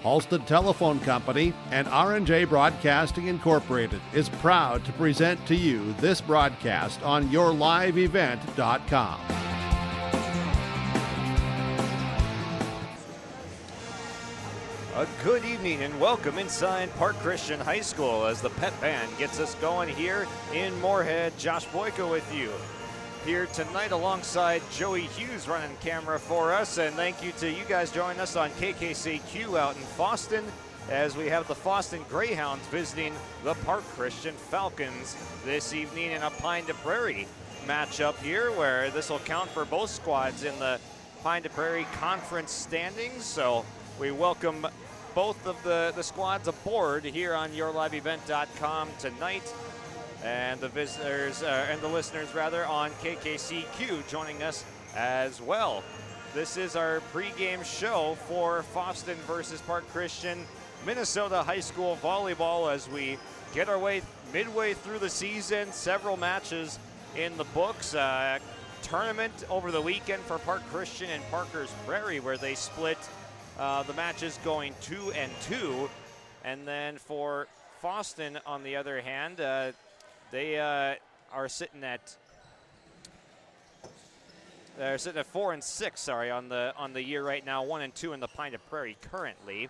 Halstead Telephone Company and R&J Broadcasting Incorporated is proud to present to you this broadcast on yourliveevent.com. A good evening and welcome inside Park Christian High School as the Pep Band gets us going here in Moorhead. Josh Boyko with you here tonight alongside Joey Hughes running camera for us, and thank you to you guys joining us on KKCQ out in Fosston as we have the Fosston Greyhounds visiting the Park Christian Falcons this evening in a Pine to Prairie matchup here, where this will count for both squads in the Pine to Prairie conference standings. So we welcome both of the squads aboard here on yourliveevent.com tonight, and the visitors and the listeners rather on KKCQ joining us as well. This is our pregame show for Fosston versus Park Christian Minnesota High School Volleyball as we get our way midway through the season. Several matches in the books. Tournament over the weekend for Park Christian and Parker's Prairie, where they split the matches going 2-2. And then for Fosston, on the other hand, they are sitting at 4-6. Sorry, on the year right now, 1-2 in the Pine to Prairie currently.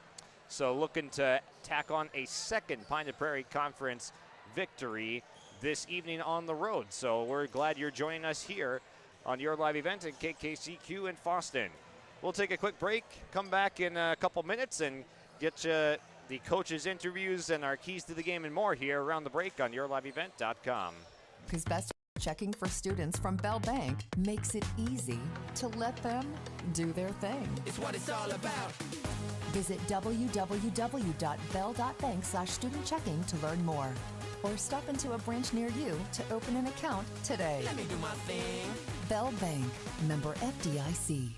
So looking to tack on a second Pine to Prairie Conference victory this evening on the road. So we're glad you're joining us here on your live event at KKCQ in Fosston. We'll take a quick break, come back in a couple minutes, and get you the coaches' interviews and our keys to the game and more here around the break on yourliveevent.com. Because best checking for students from Bell Bank makes it easy to let them do their thing. It's what it's all about. Visit www.bell.bank/student checking to learn more. Or stop into a branch near you to open an account today. Let me do my thing. Bell Bank, member FDIC.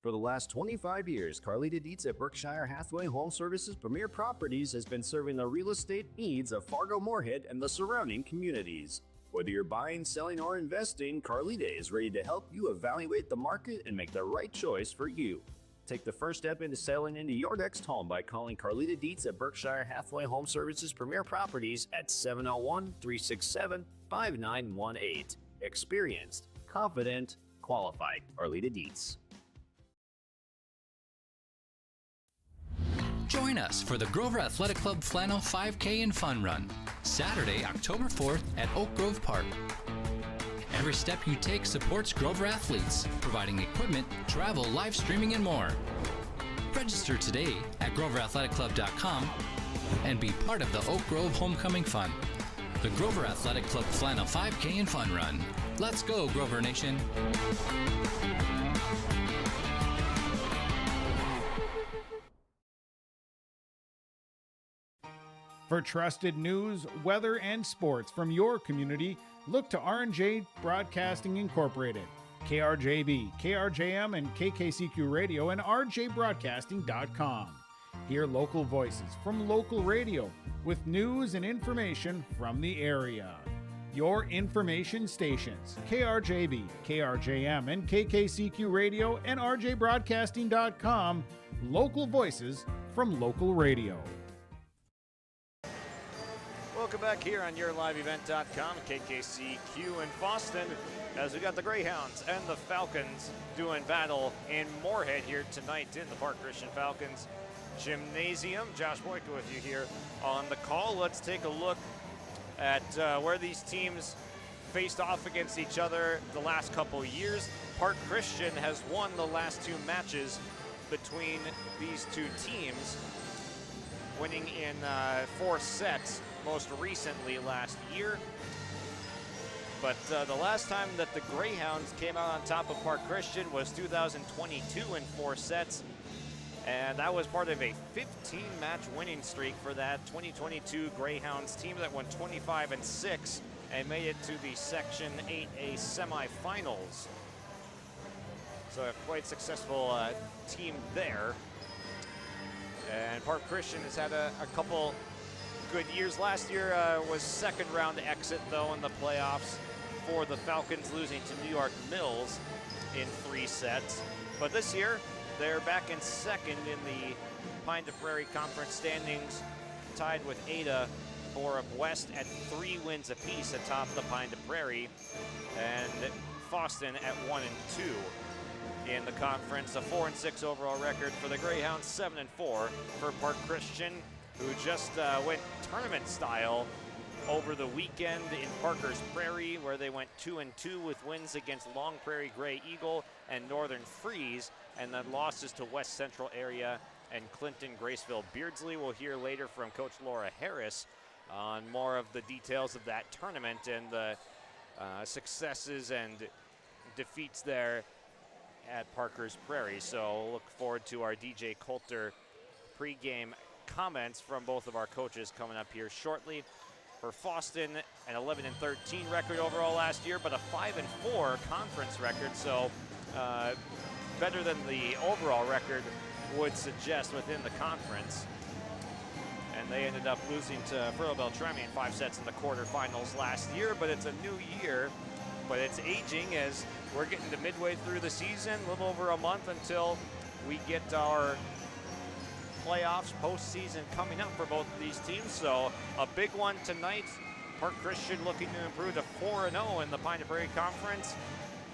For the last 25 years, Carlita Dietz at Berkshire Hathaway Home Services Premier Properties has been serving the real estate needs of Fargo Moorhead and the surrounding communities. Whether you're buying, selling, or investing, Carlita is ready to help you evaluate the market and make the right choice for you. Take the first step into selling into your next home by calling Carlita Dietz at Berkshire Hathaway Home Services Premier Properties at 701-367-5918. Experienced, confident, qualified. Carlita Dietz. Join us for the Grover Athletic Club Flannel 5K and Fun Run, Saturday, October 4th at Oak Grove Park. Every step you take supports Grover athletes, providing equipment, travel, live streaming, and more. Register today at GroverAthleticClub.com and be part of the Oak Grove Homecoming Fun. The Grover Athletic Club Flannel 5K and Fun Run. Let's go, Grover Nation. For trusted news, weather, and sports from your community, look to R&J Broadcasting Incorporated, KRJB, KRJM, and KKCQ Radio, and rjbroadcasting.com. Hear local voices from local radio with news and information from the area. Your information stations, KRJB, KRJM, and KKCQ Radio, and rjbroadcasting.com. Local voices from local radio. Welcome back here on yourliveevent.com, KKCQ in Fosston, as we got the Greyhounds and the Falcons doing battle in Moorhead here tonight in the Park Christian Falcons Gymnasium. Josh Boyko with you here on the call. Let's take a look at where these teams faced off against each other the last couple years. Park Christian has won the last two matches between these two teams, winning in 4 sets most recently last year. But the last time that the Greyhounds came out on top of Park Christian was 2022 in 4 sets. And that was part of a 15-match winning streak for that 2022 Greyhounds team that won 25-6 and made it to the Section 8A semifinals. So a quite successful team there. And Park Christian has had a couple good years. Last year was second round exit, though, in the playoffs for the Falcons, losing to New York Mills in 3 sets. But this year, they're back in second in the Pine de Prairie Conference standings, tied with Ada, Borup West at 3 wins apiece atop the Pine de Prairie, and Fosston at 1-2 in the conference. A 4-6 overall record for the Greyhounds, 7-4 for Park Christian, who just went tournament style over the weekend in Parker's Prairie, where they went 2-2 with wins against Long Prairie Gray Eagle and Northern Freeze, and then losses to West Central Area and Clinton Graceville Beardsley. We'll hear later from Coach Laura Harris on more of the details of that tournament and the successes and defeats there at Parker's Prairie. So look forward to our DJ Coulter pregame comments from both of our coaches coming up here shortly. For Fosston, an 11-13 record overall last year, but a 5-4 conference record, so better than the overall record would suggest within the conference. And they ended up losing to Ferro Beltrami in 5 sets in the quarterfinals last year, but it's a new year, but it's aging as we're getting to midway through the season, a little over a month until we get our playoffs, postseason coming up for both of these teams. So a big one tonight. Park Christian looking to improve to 4-0 in the Pine de Prairie Conference.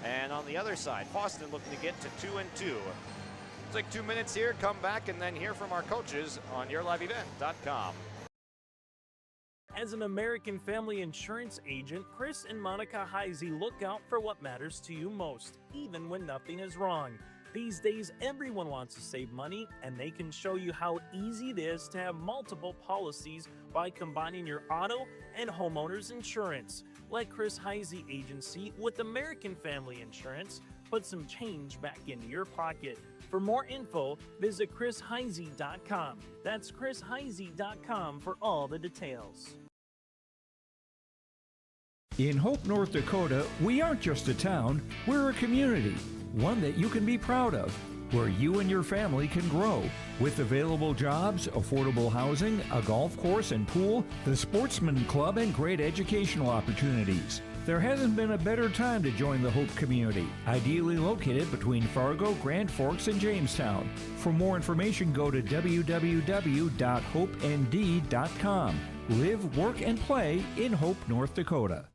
And on the other side, Fosston looking to get to 2-2. Take 2 minutes here, come back, and then hear from our coaches on YourLiveEvent.com. As an American Family Insurance agent, Chris and Monica Heisey look out for what matters to you most, even when nothing is wrong. These days, everyone wants to save money, and they can show you how easy it is to have multiple policies by combining your auto and homeowner's insurance. Let Chris Heisey Agency with American Family Insurance put some change back into your pocket. For more info, visit chrisheisey.com. That's chrisheisey.com for all the details. In Hope, North Dakota, we aren't just a town, we're a community. One that you can be proud of, where you and your family can grow. With available jobs, affordable housing, a golf course and pool, the Sportsman Club, and great educational opportunities. There hasn't been a better time to join the Hope community, ideally located between Fargo, Grand Forks, and Jamestown. For more information, go to www.hopend.com. Live, work, and play in Hope, North Dakota.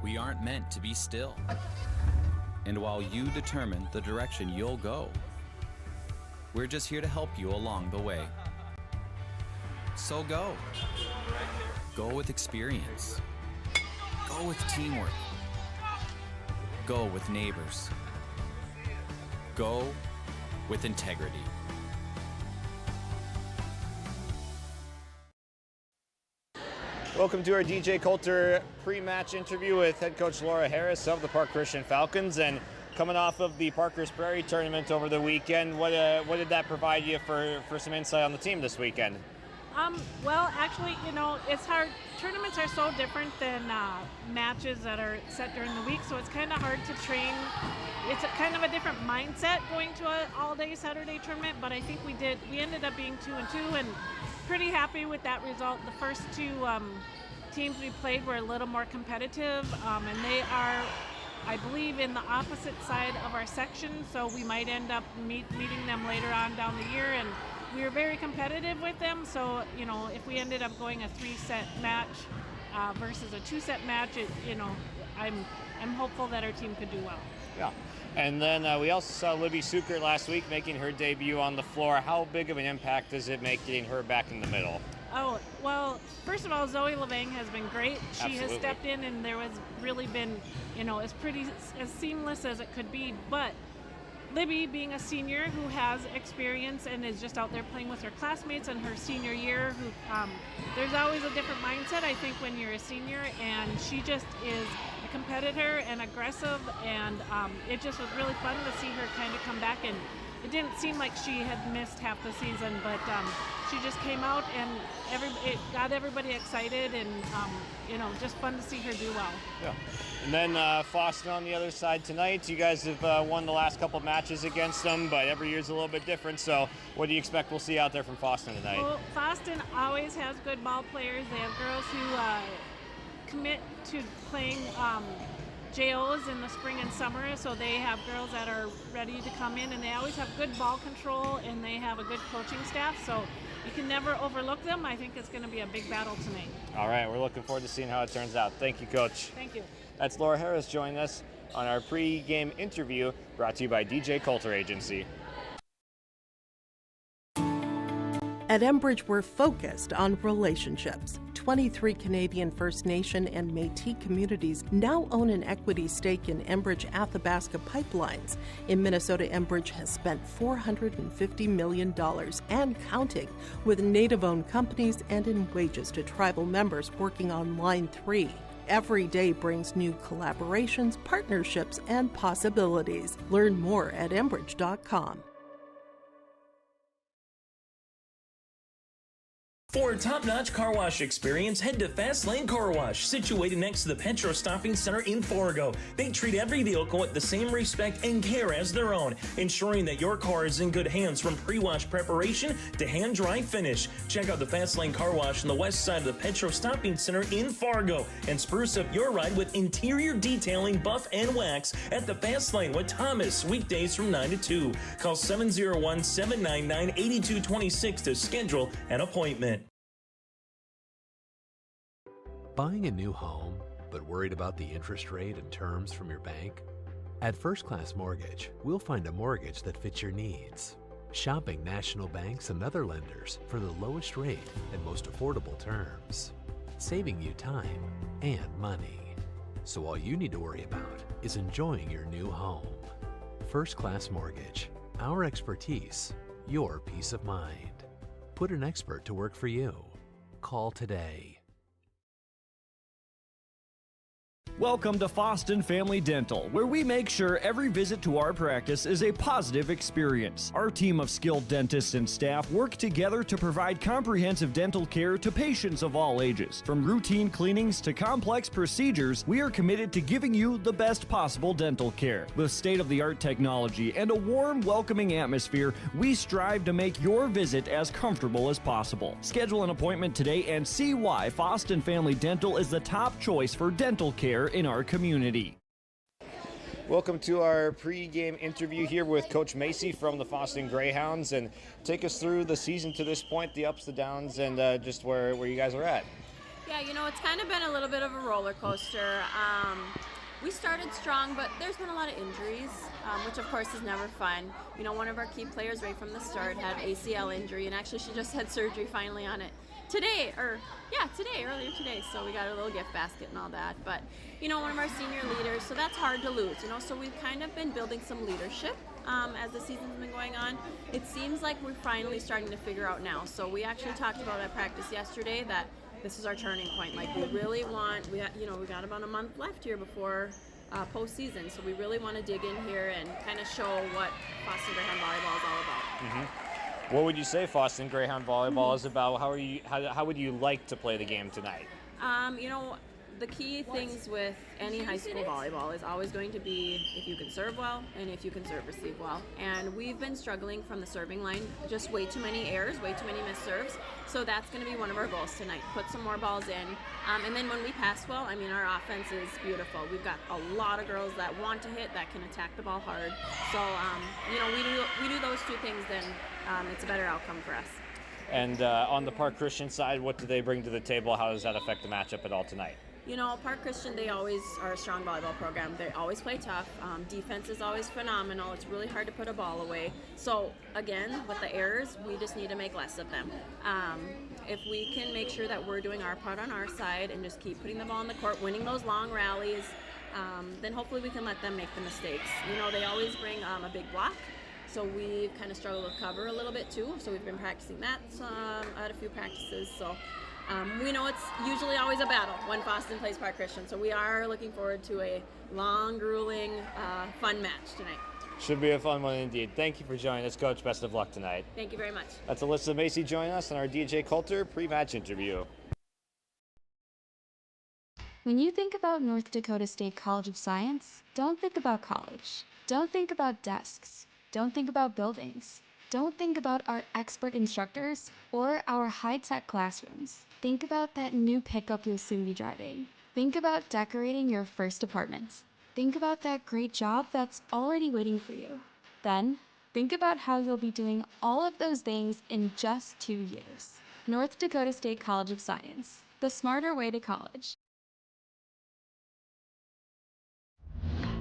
We aren't meant to be still. And while you determine the direction you'll go, we're just here to help you along the way. So go. Go with experience. Go with teamwork. Go with neighbors. Go with integrity. Welcome to our DJ Coulter pre-match interview with head coach Laura Harris of the Park Christian Falcons. And coming off of the Parker's Prairie tournament over the weekend, what did that provide you for some insight on the team this weekend? Well, actually, it's hard. Tournaments are so different than matches that are set during the week, so it's kind of hard to train. It's kind of a different mindset going to an all-day Saturday tournament, but I think we ended up being 2-2 and pretty happy with that result. The first 2 teams we played were a little more competitive, and they are, I believe, in the opposite side of our section, so we might end up meeting them later on down the year, and we were very competitive with them. So if we ended up going a 3-set match versus a 2-set match, I'm hopeful that our team could do well. Yeah. And then we also saw Libby Sukert last week making her debut on the floor. How big of an impact does it make getting her back in the middle? Oh, well, first of all, Zoe Levang has been great. She Absolutely. has stepped in, and there has really been, as seamless as it could be. But Libby, being a senior who has experience and is just out there playing with her classmates in her senior year, there's always a different mindset, I think, when you're a senior, and she just is a competitor and aggressive, and it just was really fun to see her kind of come back and it didn't seem like she had missed half the season, but she just came out and it got everybody excited, and just fun to see her do well. Yeah. And then Fosston on the other side tonight. You guys have won the last couple matches against them, but every year's a little bit different. So what do you expect we'll see out there from Fosston tonight? Well, Fosston always has good ball players. They have girls who commit to playing JOs in the spring and summer, so they have girls that are ready to come in, and they always have good ball control, and they have a good coaching staff, so you can never overlook them. I think it's going to be a big battle tonight. All right, we're looking forward to seeing how it turns out. Thank you, Coach. Thank you. That's Laura Harris joining us on our pre-game interview, brought to you by DJ Coulter Agency. At Enbridge, we're focused on relationships. 23 Canadian First Nation and Métis communities now own an equity stake in Enbridge Athabasca Pipelines. In Minnesota, Enbridge has spent $450 million and counting, with Native-owned companies and in wages to tribal members working on Line 3. Every day brings new collaborations, partnerships, and possibilities. Learn more at Enbridge.com. For a top-notch car wash experience, head to Fast Lane Car Wash, situated next to the Petro Stopping Center in Fargo. They treat every vehicle with the same respect and care as their own, ensuring that your car is in good hands from pre-wash preparation to hand-dry finish. Check out the Fast Lane Car Wash on the west side of the Petro Stopping Center in Fargo and spruce up your ride with interior detailing, buff, and wax at the Fast Lane with Thomas, weekdays from 9 to 2. Call 701-799-8226 to schedule an appointment. Buying a new home, but worried about the interest rate and terms from your bank? At First Class Mortgage, we'll find a mortgage that fits your needs. Shopping national banks and other lenders for the lowest rate and most affordable terms, saving you time and money. So all you need to worry about is enjoying your new home. First Class Mortgage, our expertise, your peace of mind. Put an expert to work for you. Call today. Welcome to Fosston Family Dental, where we make sure every visit to our practice is a positive experience. Our team of skilled dentists and staff work together to provide comprehensive dental care to patients of all ages. From routine cleanings to complex procedures, we are committed to giving you the best possible dental care. With state-of-the-art technology and a warm, welcoming atmosphere, we strive to make your visit as comfortable as possible. Schedule an appointment today and see why Fosston Family Dental is the top choice for dental care in our community. Welcome to our pre-game interview here with Coach Macy from the Fosston Greyhounds, and take us through the season to this point, the ups, the downs, and just where you guys are at. Yeah, it's kind of been a little bit of a roller coaster. We started strong, but there's been a lot of injuries, which of course is never fun. One of our key players right from the start had ACL injury, and actually she just had surgery finally on it earlier today, so we got a little gift basket and all that. But one of our senior leaders, so that's hard to lose, so we've kind of been building some leadership as the season's been going on. It seems like we're finally starting to figure out now. So we actually talked about at practice yesterday that this is our turning point. Like, we really want, we got about a month left here before postseason, so we really want to dig in here and kind of show what Fosston Greyhound Volleyball is all about. Mm-hmm. What would you say Fosston Greyhound Volleyball is about? How would you like to play the game tonight? The key things with any high school volleyball is always going to be if you can serve well and if you can receive well. And we've been struggling from the serving line, just way too many errors, way too many missed serves. So that's going to be one of our goals tonight, put some more balls in. And then when we pass well, our offense is beautiful. We've got a lot of girls that want to hit, that can attack the ball hard. So, we do those two things, then it's a better outcome for us. And on the Park Christian side, what do they bring to the table? How does that affect the matchup at all tonight? Park Christian, they always are a strong volleyball program. They always play tough. Defense is always phenomenal. It's really hard to put a ball away. So, again, with the errors, we just need to make less of them. If we can make sure that we're doing our part on our side and just keep putting the ball in the court, winning those long rallies, then hopefully we can let them make the mistakes. They always bring a big block. So we've kind of struggled with cover a little bit too. So we've been practicing that at a few practices. So we know it's usually always a battle when Fosston plays Park Christian. So we are looking forward to a long, grueling, fun match tonight. Should be a fun one indeed. Thank you for joining us, Coach. Best of luck tonight. Thank you very much. That's Alyssa Macy joining us in our DJ Coulter pre-match interview. When you think about North Dakota State College of Science, don't think about college. Don't think about desks. Don't think about buildings. Don't think about our expert instructors or our high-tech classrooms. Think about that new pickup you'll soon be driving. Think about decorating your first apartment. Think about that great job that's already waiting for you. Then, think about how you'll be doing all of those things in just 2 years. North Dakota State College of Science, the smarter way to college.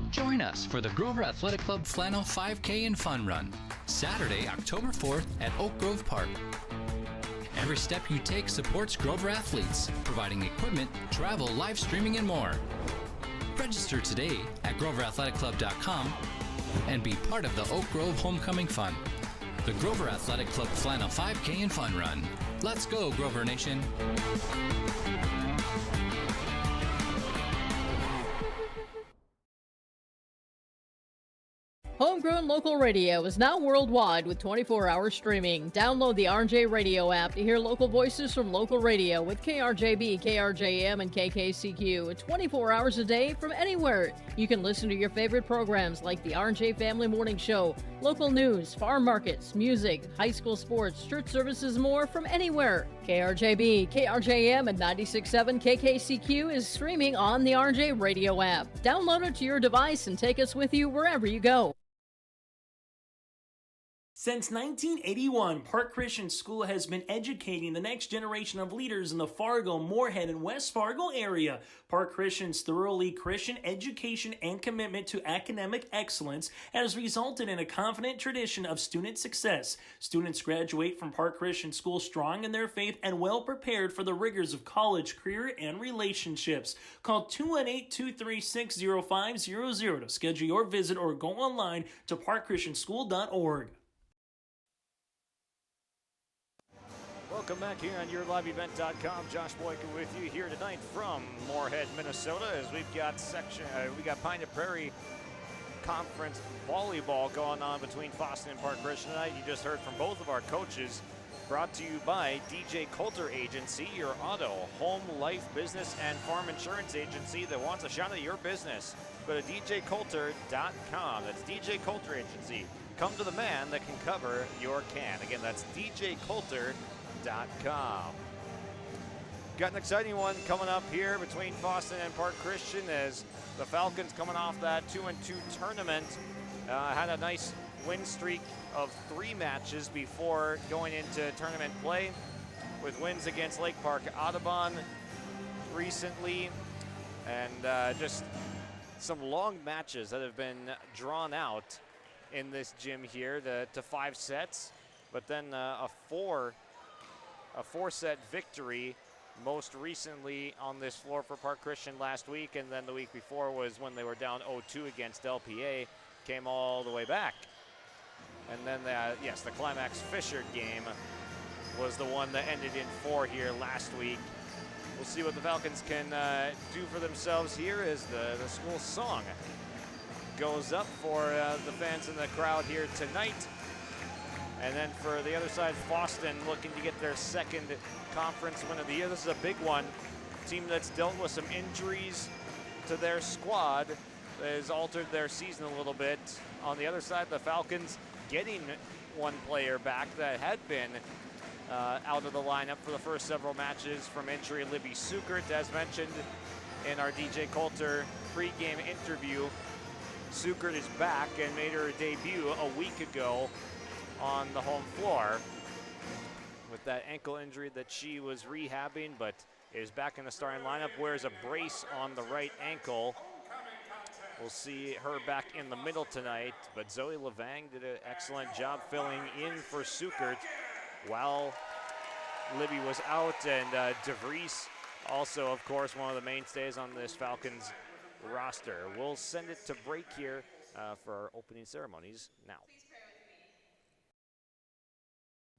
Join us for the Grover Athletic Club Flannel 5K and Fun Run, Saturday, October 4th at Oak Grove Park. Every step you take supports Grover athletes, providing equipment, travel, live streaming, and more. Register today at GroverAthleticClub.com and be part of the Oak Grove Homecoming Fun. The Grover Athletic Club Flannel 5K and Fun Run. Let's go, Grover Nation! Homegrown local radio is now worldwide with 24-hour streaming. Download the RJ Radio app to hear local voices from local radio with KRJB, KRJM, and KKCQ 24 hours a day from anywhere. You can listen to your favorite programs like the RJ Family Morning Show, local news, farm markets, music, high school sports, church services, more from anywhere. KRJB, KRJM, and 96.7 KKCQ is streaming on the RJ Radio app. Download it to your device and take us with you wherever you go. Since 1981, Park Christian School has been educating the next generation of leaders in the Fargo, Moorhead, and West Fargo area. Park Christian's thoroughly Christian education and commitment to academic excellence has resulted in a confident tradition of student success. Students graduate from Park Christian School strong in their faith and well prepared for the rigors of college, career, and relationships. Call 218-236-0500 to schedule your visit or go online to parkchristianschool.org. Welcome back here on YourLiveEvent.com. Josh Boykin with you here tonight from Moorhead, Minnesota, as we've got Pine Prairie Conference volleyball going on between Fosston and Park Christian tonight. You just heard from both of our coaches. Brought to you by DJ Coulter Agency, your auto, home, life, business, and farm insurance agency that wants a shot at your business. Go to djcoulter.com. That's DJ Coulter Agency. Come to the man that can cover your can. Again, that's djcoulter.com. Got an exciting one coming up here between Fosston and Park Christian as the Falcons, coming off that 2-2 tournament, had a nice win streak of 3 matches before going into tournament play, with wins against Lake Park Audubon recently, and just some long matches that have been drawn out in this gym here to 5 sets, but then a four-set victory most recently on this floor for Park Christian last week, and then the week before was when they were down 0-2 against LPA, came all the way back. And then the Climax Fisher game was the one that ended in 4 here last week. We'll see what the Falcons can do for themselves here as the school song goes up for the fans in the crowd here tonight. And then for the other side, Fosston looking to get their second conference win of the year. This is a big one. A team that's dealt with some injuries to their squad has altered their season a little bit. On the other side, the Falcons getting one player back that had been out of the lineup for the first several matches from injury, Libby Sukert, as mentioned in our DJ Coulter pregame interview. Sukert is back and made her debut a week ago on the home floor with that ankle injury that she was rehabbing, but is back in the starting lineup, wears a brace on the right ankle. We'll see her back in the middle tonight, but Zoe Levang did an excellent job filling in for Sukert while Libby was out, and DeVries also, of course, one of the mainstays on this Falcons roster. We'll send it to break here for our opening ceremonies now.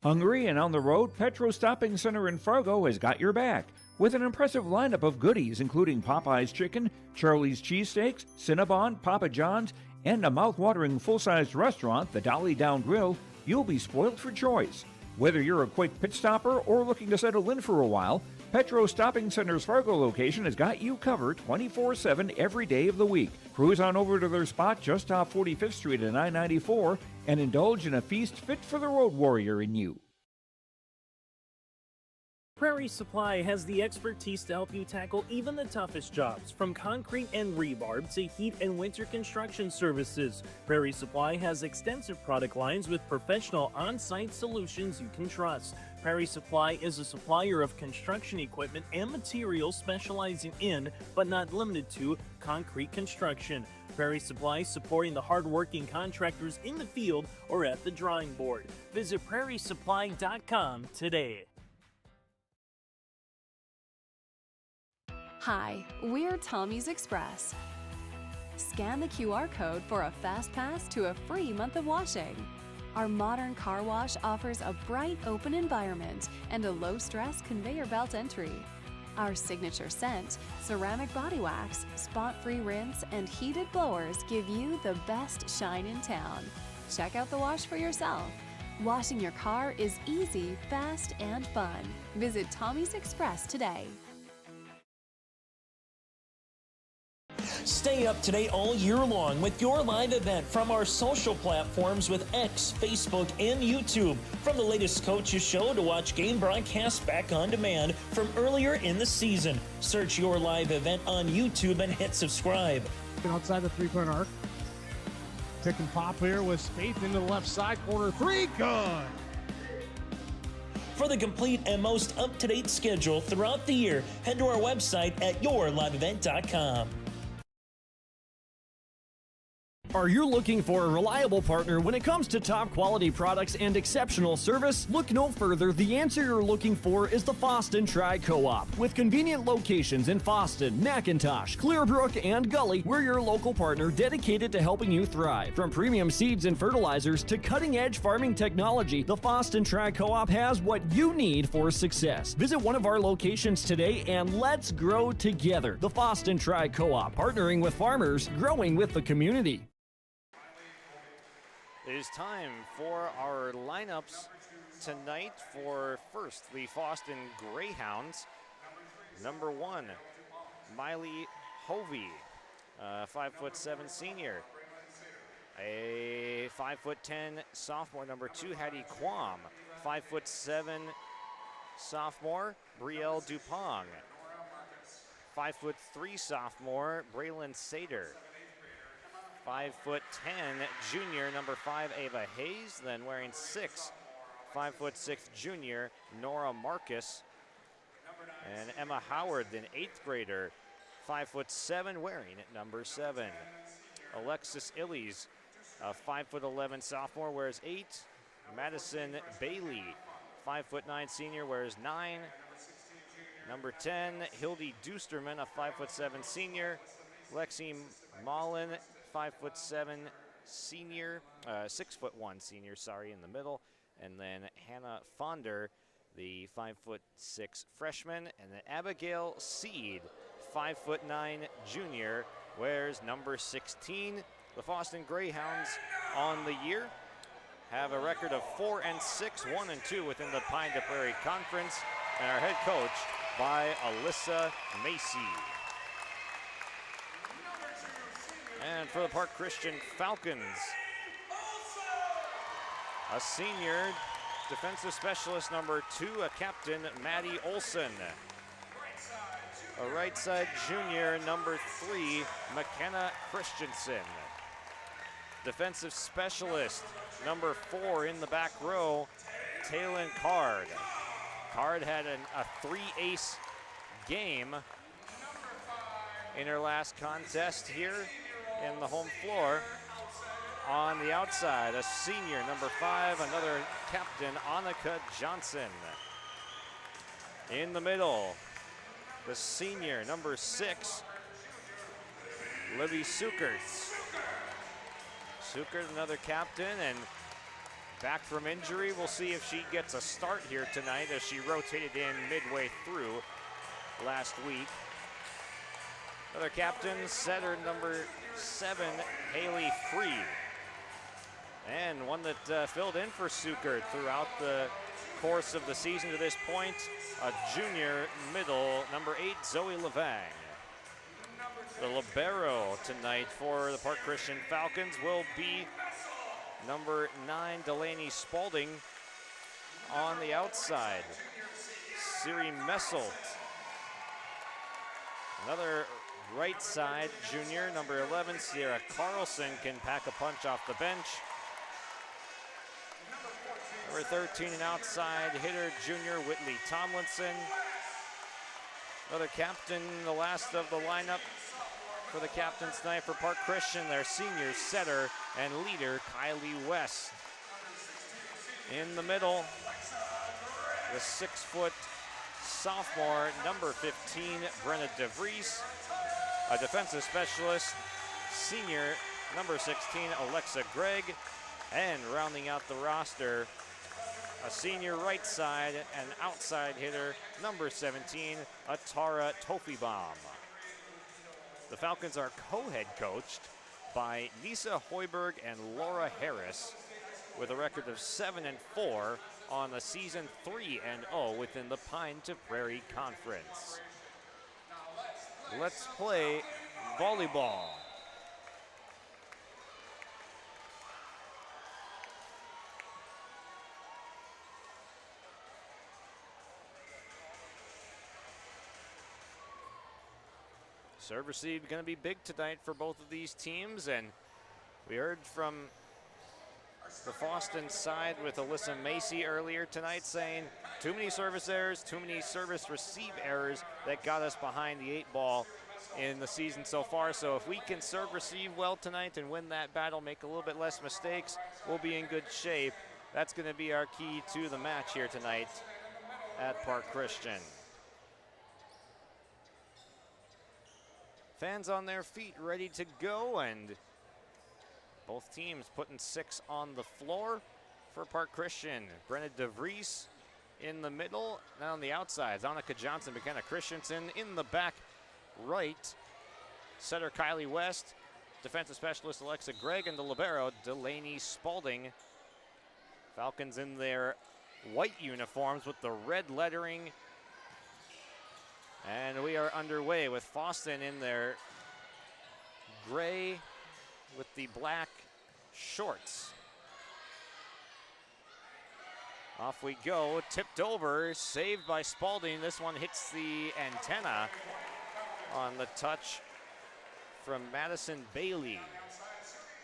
Hungry and on the road, Petro Stopping Center in Fargo has got your back with an impressive lineup of goodies including Popeye's Chicken, Charlie's Cheesesteaks, Cinnabon, Papa John's, and a mouth-watering full-sized restaurant, the Dolly Down Grill, you'll be spoiled for choice. Whether you're a quick pit stopper or looking to settle in for a while, Petro Stopping Center's Fargo location has got you covered 24/7 every day of the week. Cruise on over to their spot just off 45th Street and I-94 and indulge in a feast fit for the road warrior in you. Prairie Supply has the expertise to help you tackle even the toughest jobs, from concrete and rebar to heat and winter construction services. Prairie Supply has extensive product lines with professional on-site solutions you can trust. Prairie Supply is a supplier of construction equipment and materials specializing in, but not limited to, concrete construction. Prairie Supply supporting the hard-working contractors in the field or at the drawing board. Visit prairiesupply.com today. Hi, we're Tommy's Express. Scan the QR code for a fast pass to a free month of washing. Our modern car wash offers a bright, open environment and a low-stress conveyor belt entry. Our signature scent, ceramic body wax, spot-free rinse, and heated blowers give you the best shine in town. Check out the wash for yourself. Washing your car is easy, fast, and fun. Visit Tommy's Express today. Stay up to date all year long with your live event from our social platforms with X, Facebook, and YouTube. From the latest coaches show to watch game broadcasts back on demand from earlier in the season. Search your live event on YouTube and hit subscribe. Outside the three-point arc. Pick and pop here with Spaeth into the left side corner. Three, good. For the complete and most up-to-date schedule throughout the year, head to our website at yourliveevent.com. Are you looking for a reliable partner when it comes to top quality products and exceptional service? Look no further. The answer you're looking for is the Fosston Tri-Co-op. With convenient locations in Fosston, McIntosh, Clearbrook, and Gully, we're your local partner dedicated to helping you thrive. From premium seeds and fertilizers to cutting-edge farming technology, the Fosston Tri-Co-op has what you need for success. Visit one of our locations today and let's grow together. The Fosston Tri-Co-op, partnering with farmers, growing with the community. It is time for our lineups tonight for first the Fosston Greyhounds. Number 1, Miley Hovey, 5'7" senior. A 5'10" sophomore. Number 2, Hattie Quam, 5'7" sophomore. Brielle Dupong, 5'3" sophomore. Braylon Sater, 5'10" junior, number 5, Ava Hayes. Then wearing 6, 5'6" junior, Nora Marcus. And Emma Howard, then 8th grader, 5'7", wearing number 7. Alexis Illies, a 5'11" sophomore, wears 8. Madison Bailey, 5'9" senior, wears 9. Number 10, Hildy Dusterman, a 5'7" senior. Lexi Mullen, 5'7" senior, 6'1" senior, sorry, in the middle. And then Hannah Fonder, the 5'6" freshman. And then Abigail Seed, 5'9" junior, wears number 16. The Fosston Greyhounds on the year have a record of 4-6, 1-2 within the Pine to Prairie Conference. And our head coach by Alyssa Macy. And for the Park Christian Falcons, a senior defensive specialist, number 2, a captain, Maddie Olson. A right side junior, number 3, McKenna Christensen. Defensive specialist, number 4 in the back row, Taylin Card. Card had a 3-ace game in her last contest here in the home floor. On the outside, a senior, number 5, another captain, Annika Johnson. In the middle, the senior, number 6, Libby Sukerts. Sukert, another captain, and back from injury. We'll see if she gets a start here tonight as she rotated in midway through last week. Another captain, setter number 7, Haley Free. And one that filled in for Sukert throughout the course of the season to this point, a junior middle, number 8, Zoe Levang. The libero tonight for the Park Christian Falcons will be number 9, Delaney Spalding on the outside. Siri Messelt. Another right side junior, number 11, Sierra Carlson, can pack a punch off the bench. Number 13, an outside hitter, junior Whitley Tomlinson. Another captain, the last of the lineup for the captains tonight for Park Christian, their senior setter and leader, Kylie West. In the middle, the 6-foot sophomore, number 15, Brenna DeVries. A defensive specialist, senior, number 16, Alexa Gregg. And rounding out the roster, a senior right side and outside hitter, number 17, Atara Tofibaum. The Falcons are co-head coached by Nisa Hoiberg and Laura Harris with a record of 7-4 on the season, 3-0 within the Pine to Prairie Conference. Let's play volleyball. Serve receive going to be big tonight for both of these teams, and we heard from the Fosston side with Alyssa Macy earlier tonight saying too many service errors, too many service receive errors that got us behind the 8-ball in the season so far. So if we can serve receive well tonight and win that battle, make a little bit less mistakes, we'll be in good shape. That's going to be our key to the match here tonight at Park Christian. Fans on their feet, ready to go, and both teams putting 6 on the floor for Park Christian. Brenna DeVries in the middle, now on the outside, Annika Johnson, McKenna Christensen in the back right. Setter Kylie West, defensive specialist Alexa Gregg, and the libero Delaney Spalding. Falcons in their white uniforms with the red lettering. And we are underway with Fosston in their gray with the black shorts. Off we go, tipped over, saved by Spalding. This one hits the antenna on the touch from Madison Bailey.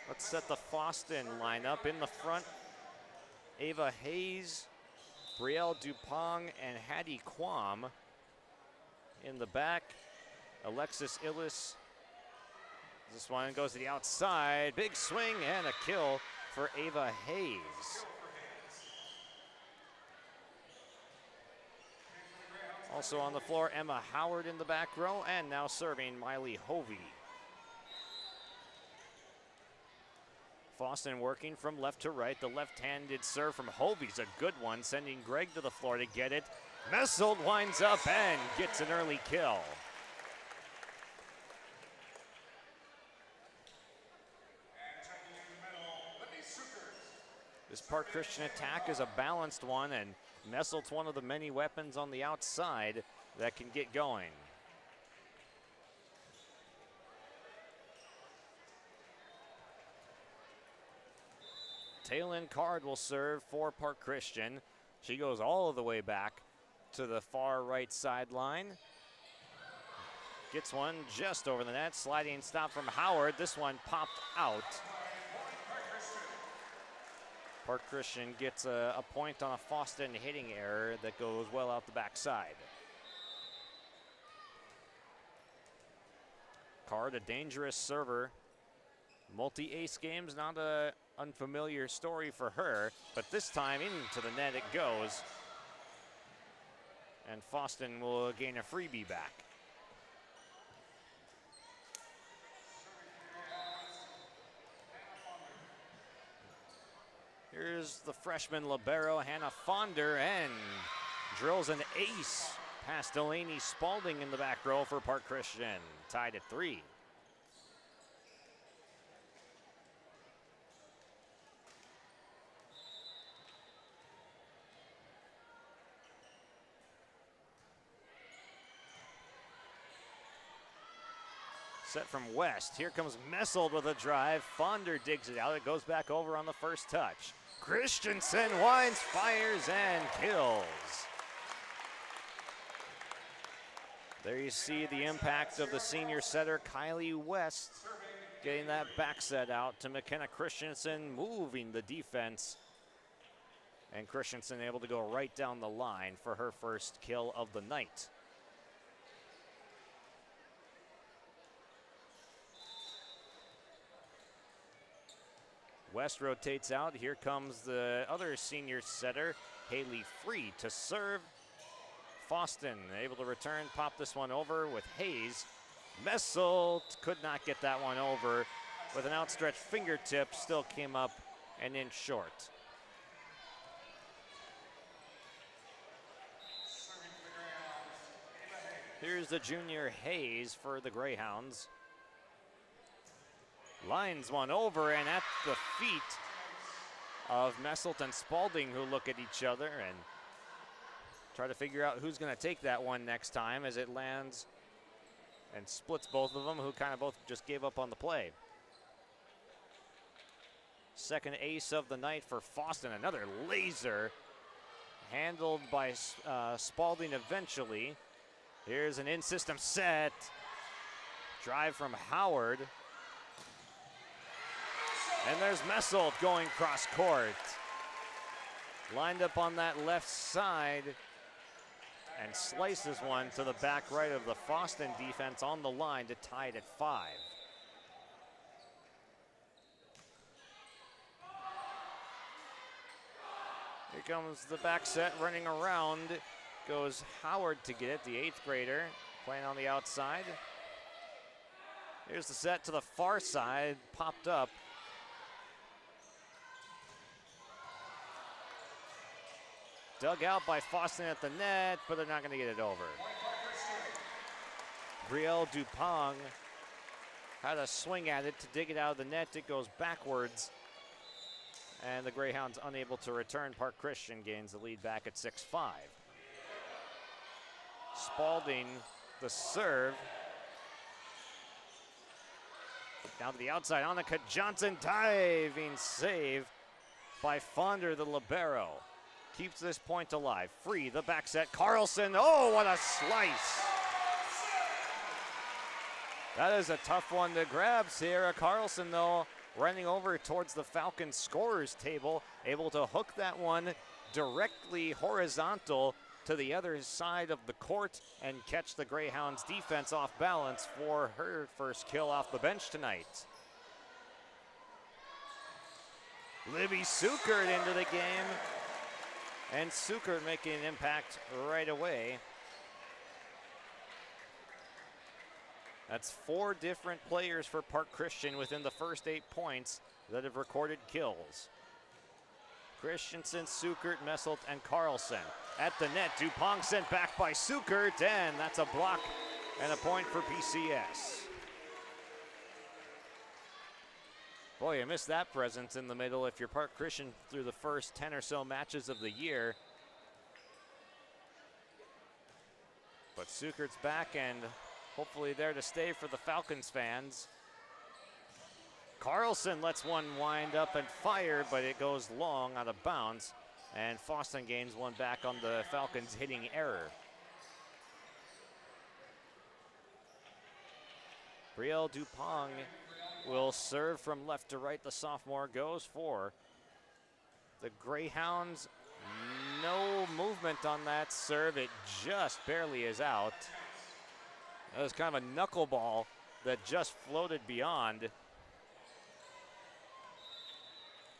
Let's set the Fosston lineup. In the front, Ava Hayes, Brielle Dupong, and Hattie Quam. In the back, Alexis Illis. This one goes to the outside. Big swing and a kill for Ava Hayes. Also on the floor, Emma Howard in the back row, and now serving Miley Hovey. Fosston working from left to right. The left-handed serve from Hovey's a good one, sending Gregg to the floor to get it. Messelt winds up and gets an early kill. This Park Christian attack is a balanced one, and Messelt's one of the many weapons on the outside that can get going. Taylin Card will serve for Park Christian. She goes all of the way back to the far right sideline. Gets one just over the net. Sliding stop from Howard. This one popped out. Park Christian gets a point on a Fosston hitting error that goes well out the backside. Card, a dangerous server. Multi-ace games, not an unfamiliar story for her, but this time into the net it goes. And Fosston will gain a freebie back. Here's the freshman libero, Hannah Fonder, and drills an ace past Delaney Spalding in the back row for Park Christian. Tied at 3. Set from West. Here comes Messold with a drive. Fonder digs it out. It goes back over on the first touch. Christensen winds, fires, and kills. There you see the impact of the senior setter, Kylie West, getting that back set out to McKenna Christensen, moving the defense. And Christensen able to go right down the line for her first kill of the night. West rotates out. Here comes the other senior setter, Haley Free, to serve. Fosston able to return, pop this one over with Hayes. Messold could not get that one over with an outstretched fingertip, still came up and in short. Here's the junior Hayes for the Greyhounds. Lines one over and at the feet of Messelt and Spalding, who look at each other and try to figure out who's going to take that one next time as it lands and splits both of them, who kind of both just gave up on the play. Second ace of the night for Fosston. Another laser handled by Spalding eventually. Here's an in-system set. Drive from Howard. And there's Messelt going cross court. Lined up on that left side and slices one to the back right of the Fosston defense on the line to tie it at 5. Here comes the back set running around. Goes Howard to get it, the 8th grader, playing on the outside. Here's the set to the far side, popped up. Dug out by Fosston at the net, but they're not going to get it over. Brielle Dupont had a swing at it to dig it out of the net. It goes backwards, and the Greyhounds unable to return. Park Christian gains the lead back at 6-5. Spalding, the serve. Down to the outside, Annika Johnson, diving save by Fonder, the libero. Keeps this point alive. Free, the back set. Carlson, oh, what a slice. That is a tough one to grab. Sierra Carlson, though, running over towards the Falcons scorers table, able to hook that one directly horizontal to the other side of the court and catch the Greyhounds defense off balance for her first kill off the bench tonight. Libby Sukert into the game. And Sukert making an impact right away. That's 4 different players for Park Christian within the first 8 points that have recorded kills. Christensen, Sukert, Messelt, and Carlson. At the net, Dupont sent back by Sukert, and that's a block and a point for PCS. Boy, you missed that presence in the middle if you're Park Christian through the first 10 or so matches of the year. But Sukert's back and hopefully there to stay for the Falcons fans. Carlson lets one wind up and fire, but it goes long out of bounds. And Fosston gains one back on the Falcons' hitting error. Brielle Dupont will serve from left to right. The sophomore goes for the Greyhounds. No movement on that serve. It just barely is out. That was kind of a knuckleball that just floated beyond.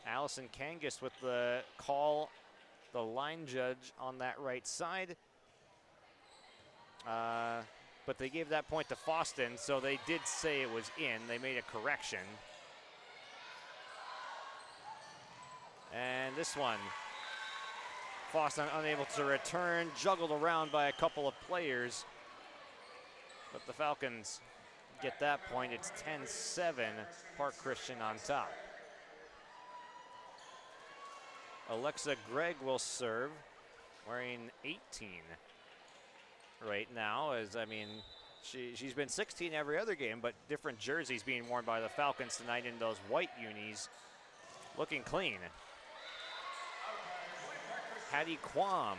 Allison Kangas with the call, the line judge on that right side. But they gave that point to Fosston, so they did say it was in. They made a correction. And this one, Fosston unable to return, juggled around by a couple of players. But the Falcons get that point. It's 10-7, Park Christian on top. Alexa Gregg will serve, wearing 18 right now, as I mean, She's been 16 every other game, but different jerseys being worn by the Falcons tonight in those white unis. Looking clean. Hattie Quam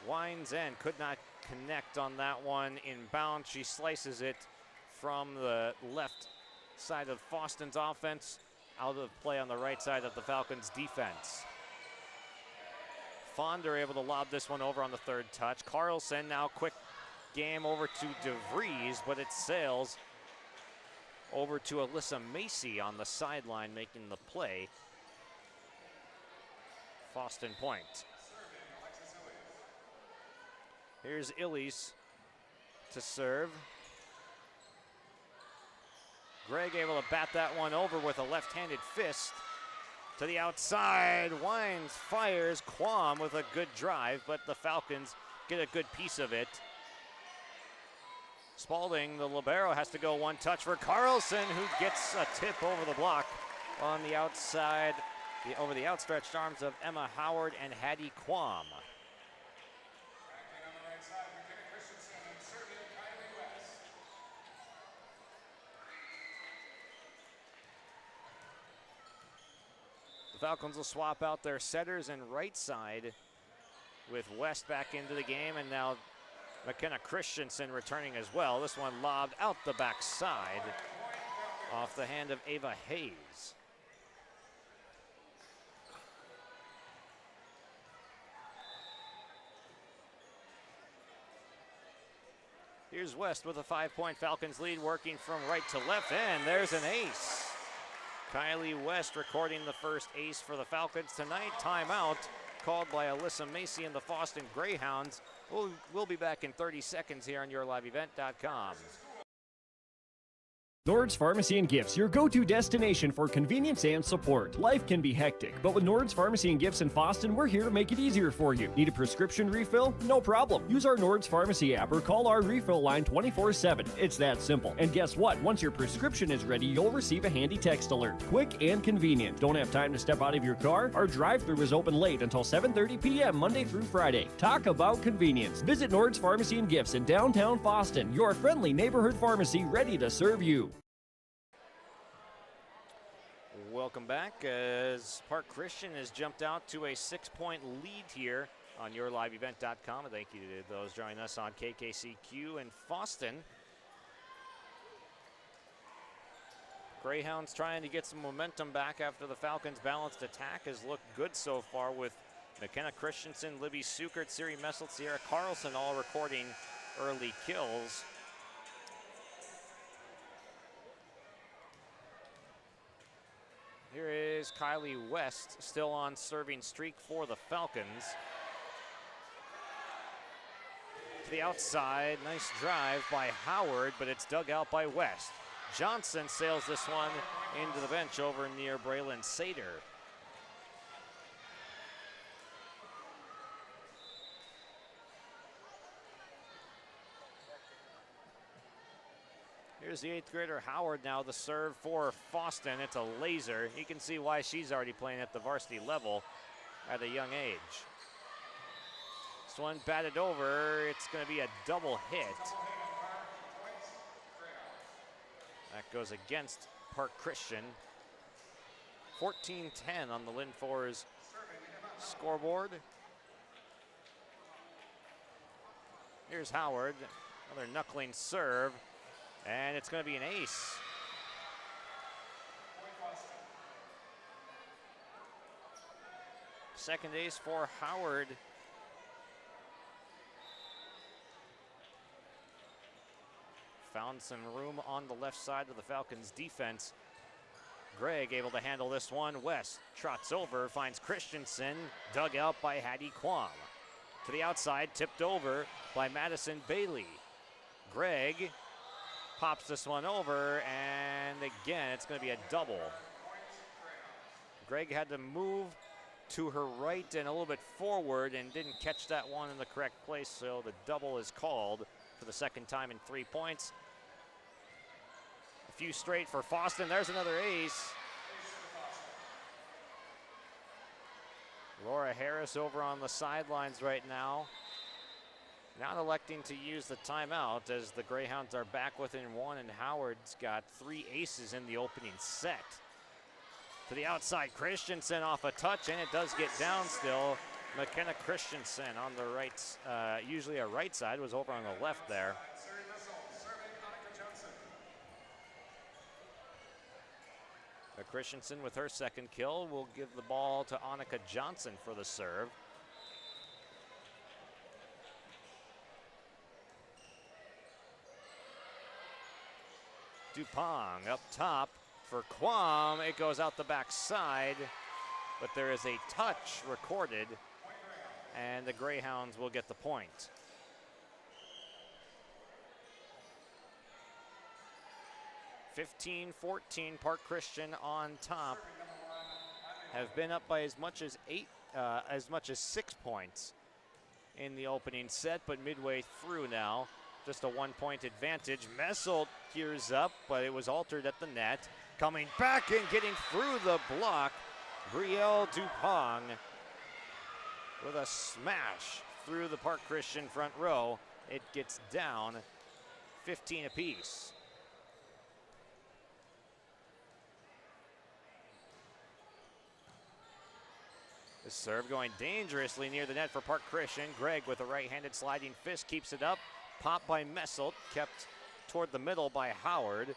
winds in, could not connect on that one. Inbound, she slices it from the left side of Fosston's offense, out of play on the right side of the Falcons' defense. Fonder able to lob this one over on the third touch. Carlson now quick game over to DeVries, but it sails over to Alyssa Macy on the sideline making the play. Fosston point. Here's Illies to serve. Gregg able to bat that one over with a left-handed fist. To the outside, Wines fires. Quam with a good drive, but the Falcons get a good piece of it. Spalding, the libero, has to go one touch for Carlson, who gets a tip over the block on the outside, over the outstretched arms of Emma Howard and Hattie Quam. The Falcons will swap out their setters and right side with West back into the game, and now McKenna Christensen returning as well. This one lobbed out the backside off the hand of Ava Hayes. Here's West with a 5-point Falcons lead, working from right to left, and there's an ace. Kylie West recording the first ace for the Falcons tonight. Timeout called by Alyssa Macy and the Fosston Greyhounds. We'll be back in 30 seconds here on YourLiveEvent.com. Nord's Pharmacy and Gifts, your go-to destination for convenience and support. Life can be hectic, but with Nord's Pharmacy and Gifts in Fosston, we're here to make it easier for you. Need a prescription refill? No problem. Use our Nord's Pharmacy app or call our refill line 24/7. It's that simple. And guess what? Once your prescription is ready, you'll receive a handy text alert. Quick and convenient. Don't have time to step out of your car? Our drive-thru is open late until 7:30 p.m. Monday through Friday. Talk about convenience. Visit Nord's Pharmacy and Gifts in downtown Fosston, your friendly neighborhood pharmacy ready to serve you. Welcome back as Park Christian has jumped out to a 6-point lead here on YourLiveEvent.com. And thank you to those joining us on KKCQ and Fosston. Greyhounds trying to get some momentum back after the Falcons' balanced attack has looked good so far, with McKenna Christensen, Libby Sukert, Siri Messelt, Sierra Carlson all recording early kills. Here is Kylie West, still on serving streak for the Falcons. To the outside, nice drive by Howard, but it's dug out by West. Johnson sails this one into the bench over near Braylon Sater. Here's the 8th grader Howard now, the serve for Fosston. It's a laser. You can see why she's already playing at the varsity level at a young age. This one batted over. It's going to be a double hit. That goes against Park Christian. 14-10 on the Lynn For's scoreboard. Here's Howard, another knuckling serve. And it's going to be an ace. Second ace for Howard. Found some room on the left side of the Falcons' defense. Gregg able to handle this one. West trots over, finds Christensen, dug out by Hattie Quam. To the outside, tipped over by Madison Bailey. Gregg pops this one over, and again, it's going to be a double. Gregg had to move to her right and a little bit forward and didn't catch that one in the correct place, so the double is called for the second time in 3 points. A few straight for Fosston. There's another ace. Laura Harris over on the sidelines right now. Not electing to use the timeout as the Greyhounds are back within one, and Howard's got 3 aces in the opening set. To the outside, Christensen off a touch, and it does get down still. McKenna Christensen on the right, usually a right side, was over on the left there. Christensen with her second kill will give the ball to Annika Johnson for the serve. Dupont up top for Quam. It goes out the backside, but there is a touch recorded, and the Greyhounds will get the point. (15-14) Park Christian on top. Have been up by as much as 6 points in the opening set, but midway through now, just a 1-point advantage. Messelt gears up, but it was altered at the net. Coming back and getting through the block, Brielle Dupont with a smash through the Park Christian front row. It gets down 15 apiece. The serve going dangerously near the net for Park Christian. Gregg with a right-handed sliding fist keeps it up. Popped by Messelt, kept toward the middle by Howard.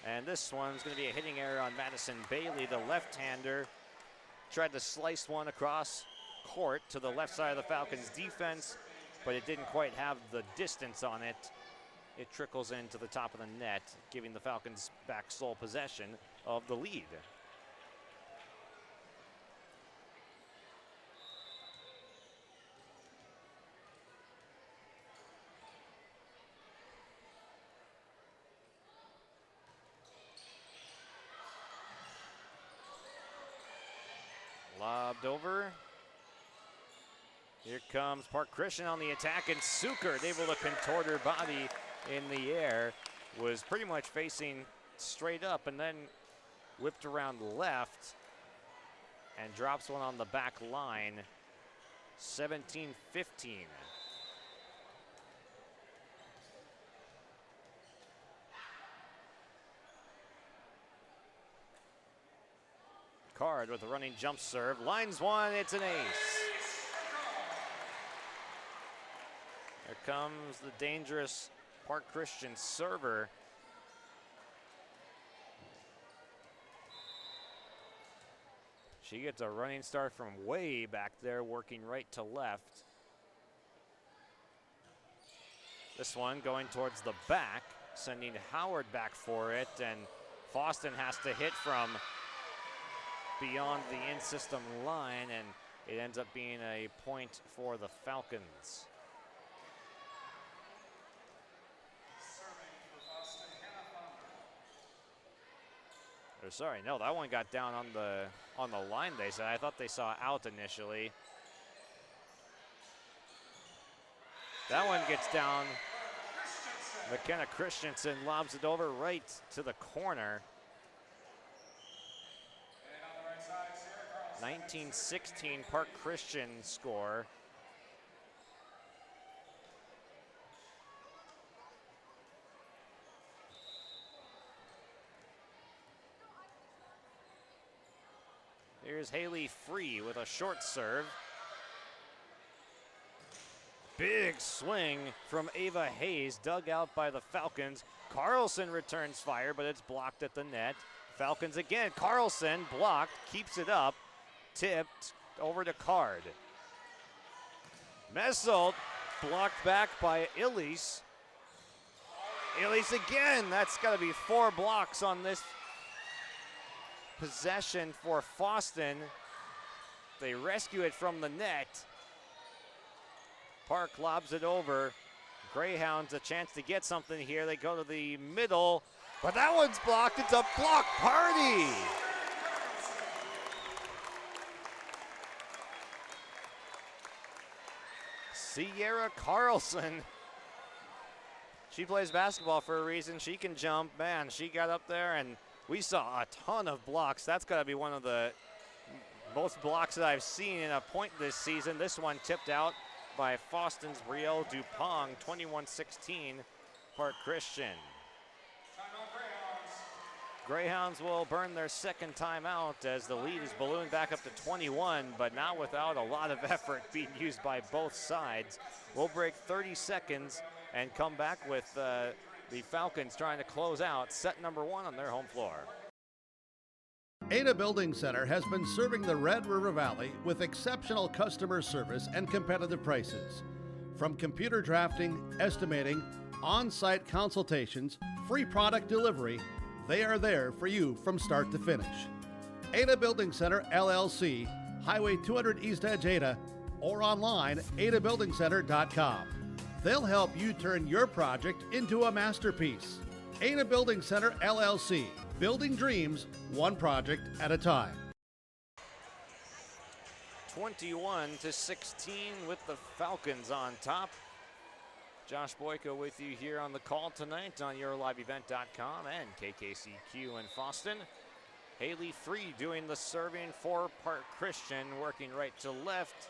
And this one's going to be a hitting error on Madison Bailey, the left-hander. Tried to slice one across court to the left side of the Falcons' defense, but it didn't quite have the distance on it. It trickles into the top of the net, giving the Falcons back sole possession of the lead. Lobbed over. Here comes Park Christian on the attack, and Sukert able to contort her body in the air. Was pretty much facing straight up and then whipped around left and drops one on the back line. 17-15. Card with a running jump serve. Lines one, it's an ace. Here comes the dangerous Park Christian server. She gets a running start from way back there, working right to left. This one going towards the back, sending Howard back for it, and Fosston has to hit from beyond the in-system line, and it ends up being a point for the Falcons. Or sorry, no, that one got down on the line, they said. I thought they saw out initially. That one gets down. McKenna Christensen lobs it over right to the corner. 19-16 Park Christian score. Here's Haley Free with a short serve. Big swing from Ava Hayes, dug out by the Falcons. Carlson returns fire, but it's blocked at the net. Falcons again, Carlson blocked, keeps it up. Tipped over to Card. Messelt blocked back by Illies. Illies again. That's got to be 4 blocks on this possession for Fosston. They rescue it from the net. Park lobs it over. Greyhounds a chance to get something here. They go to the middle, but that one's blocked. It's a block party. Sierra Carlson. She plays basketball for a reason. She can jump. Man, she got up there, and we saw a ton of blocks. That's got to be one of the most blocks that I've seen in a point this season. This one tipped out by Fosston's Brielle Dupont, 21-16, Park Christian. Greyhounds will burn their second timeout as the lead is ballooned back up to 21, but not without a lot of effort being used by both sides. We'll break 30 seconds and come back with the Falcons trying to close out set number 1 on their home floor. Ada Building Center has been serving the Red River Valley with exceptional customer service and competitive prices. From computer drafting, estimating, on-site consultations, free product delivery, they are there for you from start to finish. Ada Building Center, LLC, Highway 200 East Edge, Ada, or online, adabuildingcenter.com. They'll help you turn your project into a masterpiece. Ada Building Center, LLC, building dreams, one project at a time. 21-16 with the Falcons on top. Josh Boyko with you here on the call tonight on yourliveevent.com and KKCQ in Fosston. Haley Free doing the serving for Park Christian, working right to left,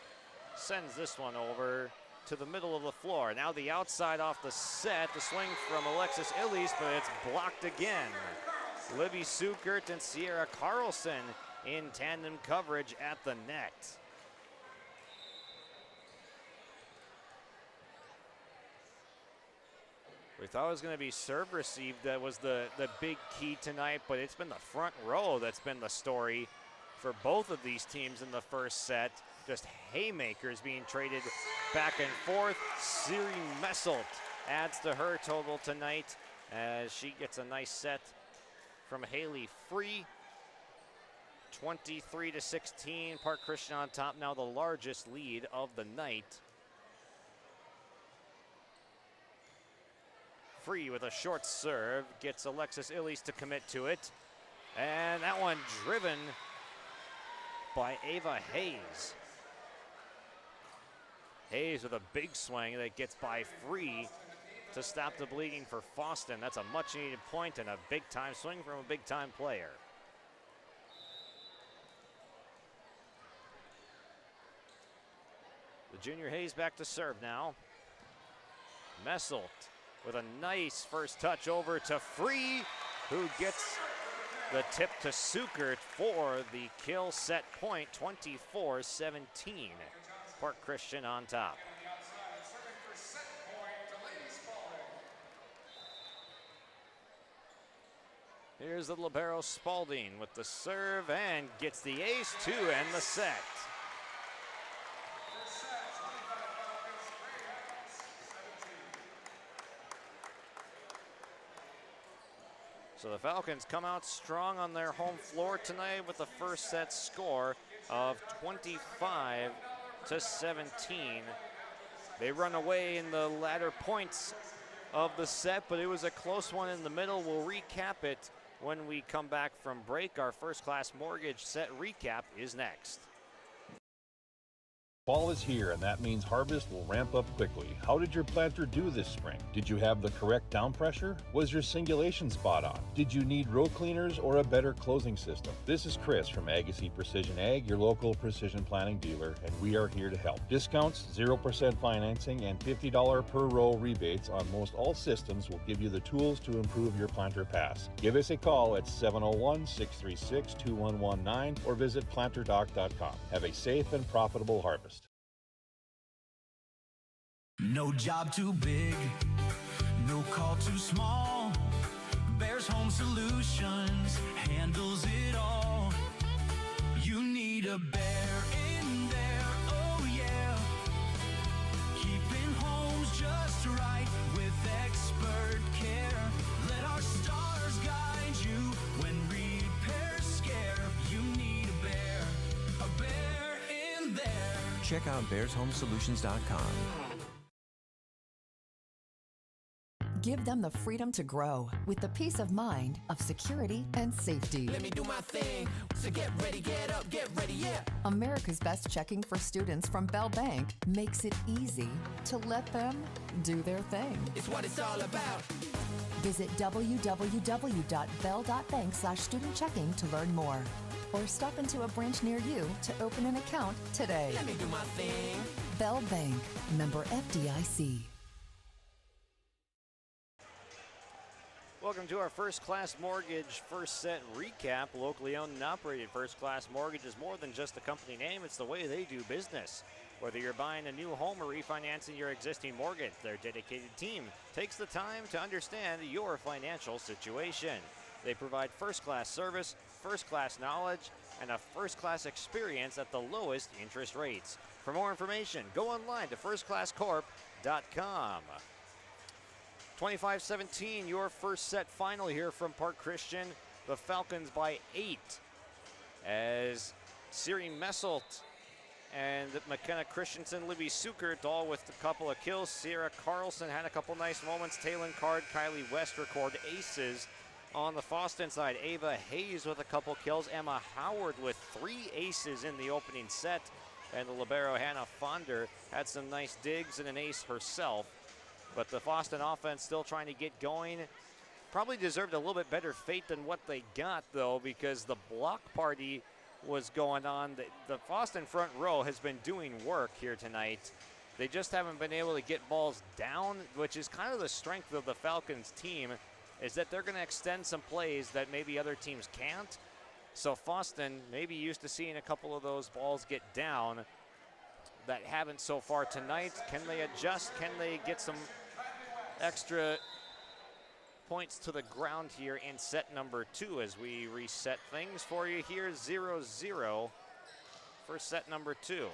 sends this one over to the middle of the floor. Now the outside off the set, the swing from Alexis Illies, but it's blocked again. Livy Sukert and Sierra Carlson in tandem coverage at the net. We thought it was going to be serve receive that was the big key tonight, but it's been the front row that's been the story for both of these teams in the first set. Just haymakers being traded back and forth. Siri Messelt adds to her total tonight as she gets a nice set from Haley Free. 23-16, Park Christian on top, now the largest lead of the night. Free with a short serve, gets Alexis Illies to commit to it. And that one driven by Ava Hayes. Hayes with a big swing that gets by Free to stop the bleeding for Fosston. That's a much needed point and a big time swing from a big time player. The junior Hayes back to serve now. Messelt with a nice first touch over to Free, who gets the tip to Sukert for the kill set point, 24-17. Park Christian on top. Here's the libero Spalding with the serve and gets the ace to end the set. So the Falcons come out strong on their home floor tonight with the first set score of 25-17. They run away in the latter points of the set, but it was a close one in the middle. We'll recap it when we come back from break. Our First Class Mortgage set recap is next. Fall is here, and that means harvest will ramp up quickly. How did your planter do this spring? Did you have the correct down pressure? Was your singulation spot on? Did you need row cleaners or a better closing system? This is Chris from Agassiz Precision Ag, your local precision planting dealer, and we are here to help. Discounts, 0% financing, and $50 per row rebates on most all systems will give you the tools to improve your planter pass. Give us a call at 701-636-2119 or visit planterdoc.com. Have a safe and profitable harvest. No job too big, no call too small. Bears Home Solutions handles it all. You need a bear in there, oh yeah. Keeping homes just right with expert care. Let our stars guide you when repairs scare. You need a bear in there. Check out bearshomesolutions.com. Give them the freedom to grow with the peace of mind of security and safety. Let me do my thing. So get ready, get up, get ready, yeah. America's Best Checking for Students from Bell Bank makes it easy to let them do their thing. It's what it's all about. Visit www.bell.bank/student-checking to learn more. Or stop into a branch near you to open an account today. Let me do my thing. Bell Bank, member FDIC. Welcome to our First Class Mortgage first set recap. Locally owned and operated First Class Mortgage is more than just a company name, it's the way they do business. Whether you're buying a new home or refinancing your existing mortgage, their dedicated team takes the time to understand your financial situation. They provide first-class service, first-class knowledge, and a first-class experience at the lowest interest rates. For more information, go online to firstclasscorp.com. 25-17, your first set final here from Park Christian. The Falcons by 8 as Siri Messelt and McKenna Christensen, Libby Sukert, all with a couple of kills. Sierra Carlson had a couple nice moments. Taylon Card, Kylie West record aces on the Fosston side. Ava Hayes with a couple kills. Emma Howard with 3 aces in the opening set. And the libero Hannah Fonder had some nice digs and an ace herself. But the Fosston offense still trying to get going. Probably deserved a little bit better fate than what they got, though, because the block party was going on. The Fosston front row has been doing work here tonight. They just haven't been able to get balls down, which is kind of the strength of the Falcons team, is that they're going to extend some plays that maybe other teams can't. So Fosston maybe used to seeing a couple of those balls get down that haven't so far tonight. Can they adjust? Can they get some extra points to the ground here in set number 2 as we reset things for you here? 0-0 for set number 2.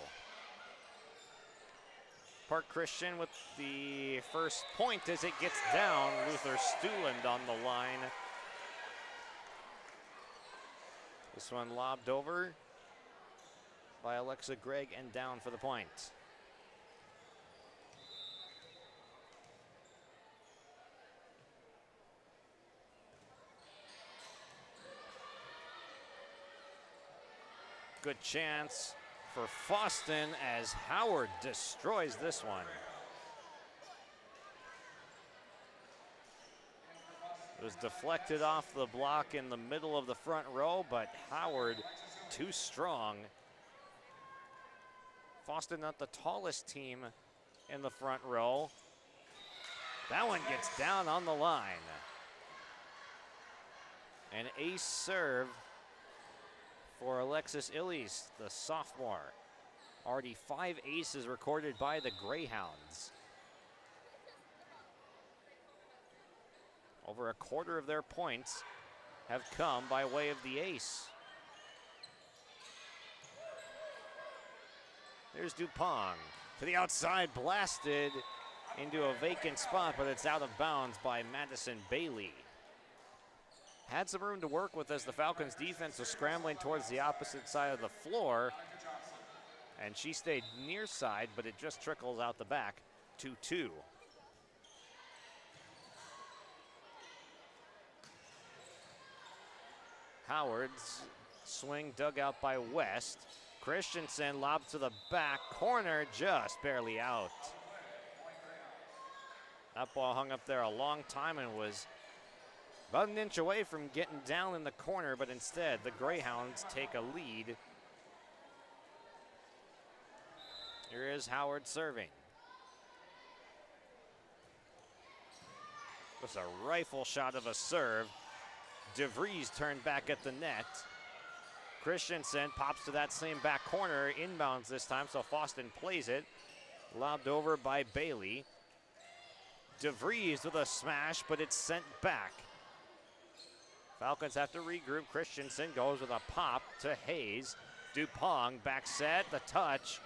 Park Christian with the first point as it gets down. Luther Stuland on the line. This one lobbed over by Alexa Gregg and down for the point. Good chance for Fosston as Howard destroys this one. It was deflected off the block in the middle of the front row, but Howard too strong. Fosston not the tallest team in the front row. That one gets down on the line. An ace serve for Alexis Illies, the sophomore. Already 5 aces recorded by the Greyhounds. Over a quarter of their points have come by way of the ace. There's Dupont to the outside, blasted into a vacant spot, but it's out of bounds by Madison Bailey. Had some room to work with as the Falcons defense was scrambling towards the opposite side of the floor. And she stayed near side, but it just trickles out the back. 2-2. Howard's swing dug out by West. Christensen lobbed to the back corner, just barely out. That ball hung up there a long time and was about an inch away from getting down in the corner, but instead the Greyhounds take a lead. Here is Howard serving. Just a rifle shot of a serve. DeVries turned back at the net. Christensen pops to that same back corner, inbounds this time, so Fosston plays it. Lobbed over by Bailey. DeVries with a smash, but it's sent back. Falcons have to regroup. Christensen goes with a pop to Hayes. Dupont back set. The touch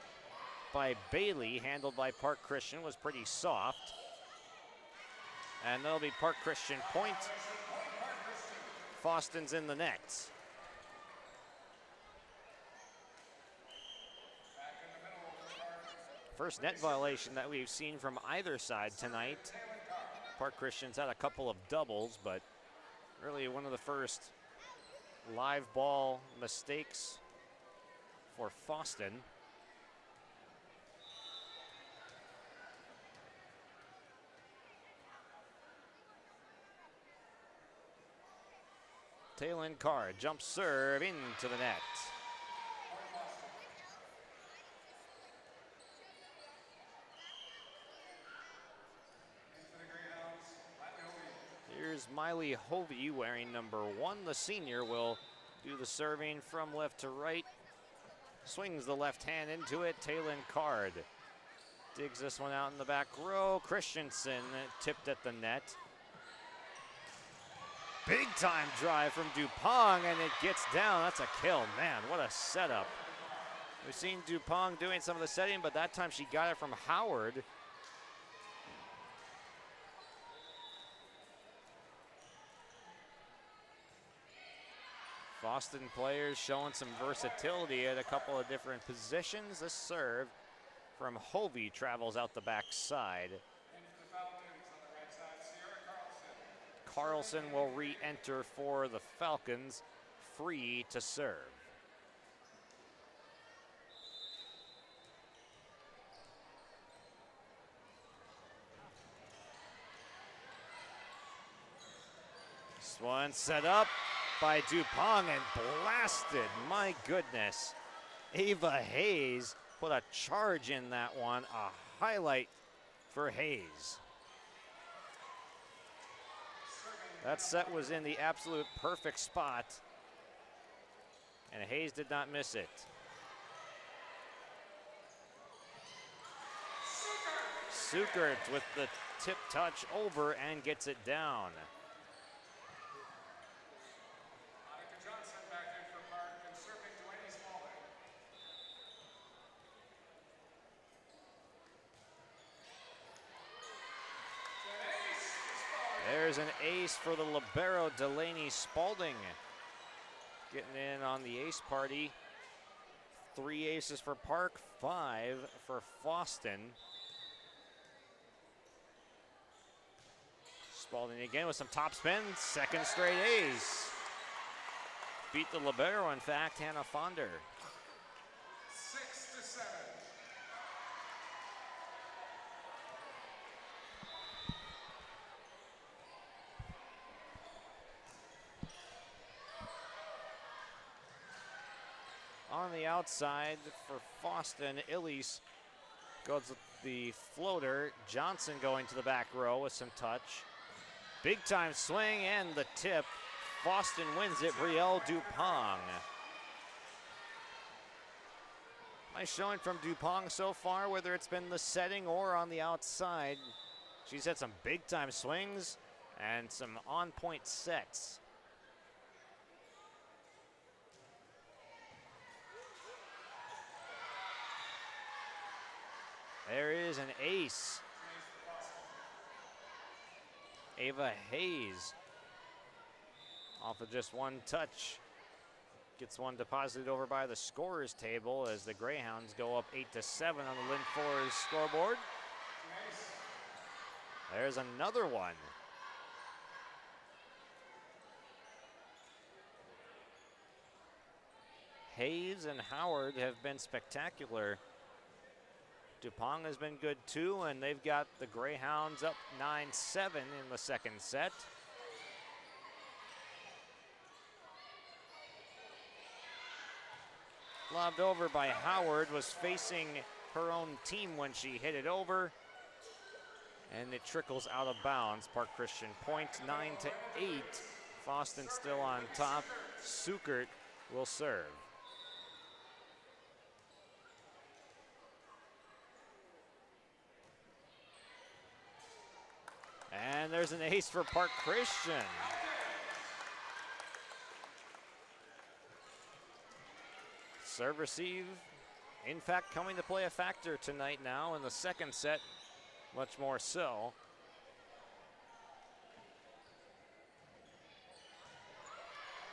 by Bailey, handled by Park Christian, was pretty soft. And that'll be Park Christian point. Fosston's in the net. First net violation that we've seen from either side tonight. Park Christian's had a couple of doubles, but really one of the first live ball mistakes for Fosston. Taylon Card, jump serve into the net. Here's Miley Hovey wearing number 1. The senior will do the serving from left to right. Swings the left hand into it. Taylin Card digs this one out in the back row. Christensen tipped at the net. Big time drive from Dupong, and it gets down. That's a kill. Man, what a setup. We've seen Dupong doing some of the setting, but that time she got it from Howard. Fosston players showing some versatility at a couple of different positions. This serve from Hovey travels out the back side. Carlson will re-enter for the Falcons, free to serve. This one set up by Dupong and blasted. My goodness. Ava Hayes put a charge in that one. A highlight for Hayes. That set was in the absolute perfect spot, and Hayes did not miss it. Sukert with the tip touch over and gets it down. There's an ace for the libero, Delaney Spalding. Getting in on the ace party. 3 aces for Park, 5 for Fosston. Spalding again with some topspin, second straight ace. Beat the libero, in fact, Hannah Fonder. 6-7. On the outside for Fosston, Illies goes with the floater. Johnson going to the back row with some touch. Big time swing and the tip. Fosston wins it, Brielle Dupong. Nice showing from Dupong so far, whether it's been the setting or on the outside. She's had some big time swings and some on point sets. There is an ace. Ava Hayes off of just one touch. Gets one deposited over by the scorer's table as the Greyhounds go up 8-7 on the Lynn Forest scoreboard. There's another one. Hayes and Howard have been spectacular. Dupong has been good too, and they've got the Greyhounds up 9-7 in the second set. Lobbed over by Howard, was facing her own team when she hit it over, and it trickles out of bounds. Park Christian point, 9-8. Fosston still on top. Sukert will serve. And there's an ace for Park Christian. Serve receive, in fact, coming to play a factor tonight now in the second set, much more so.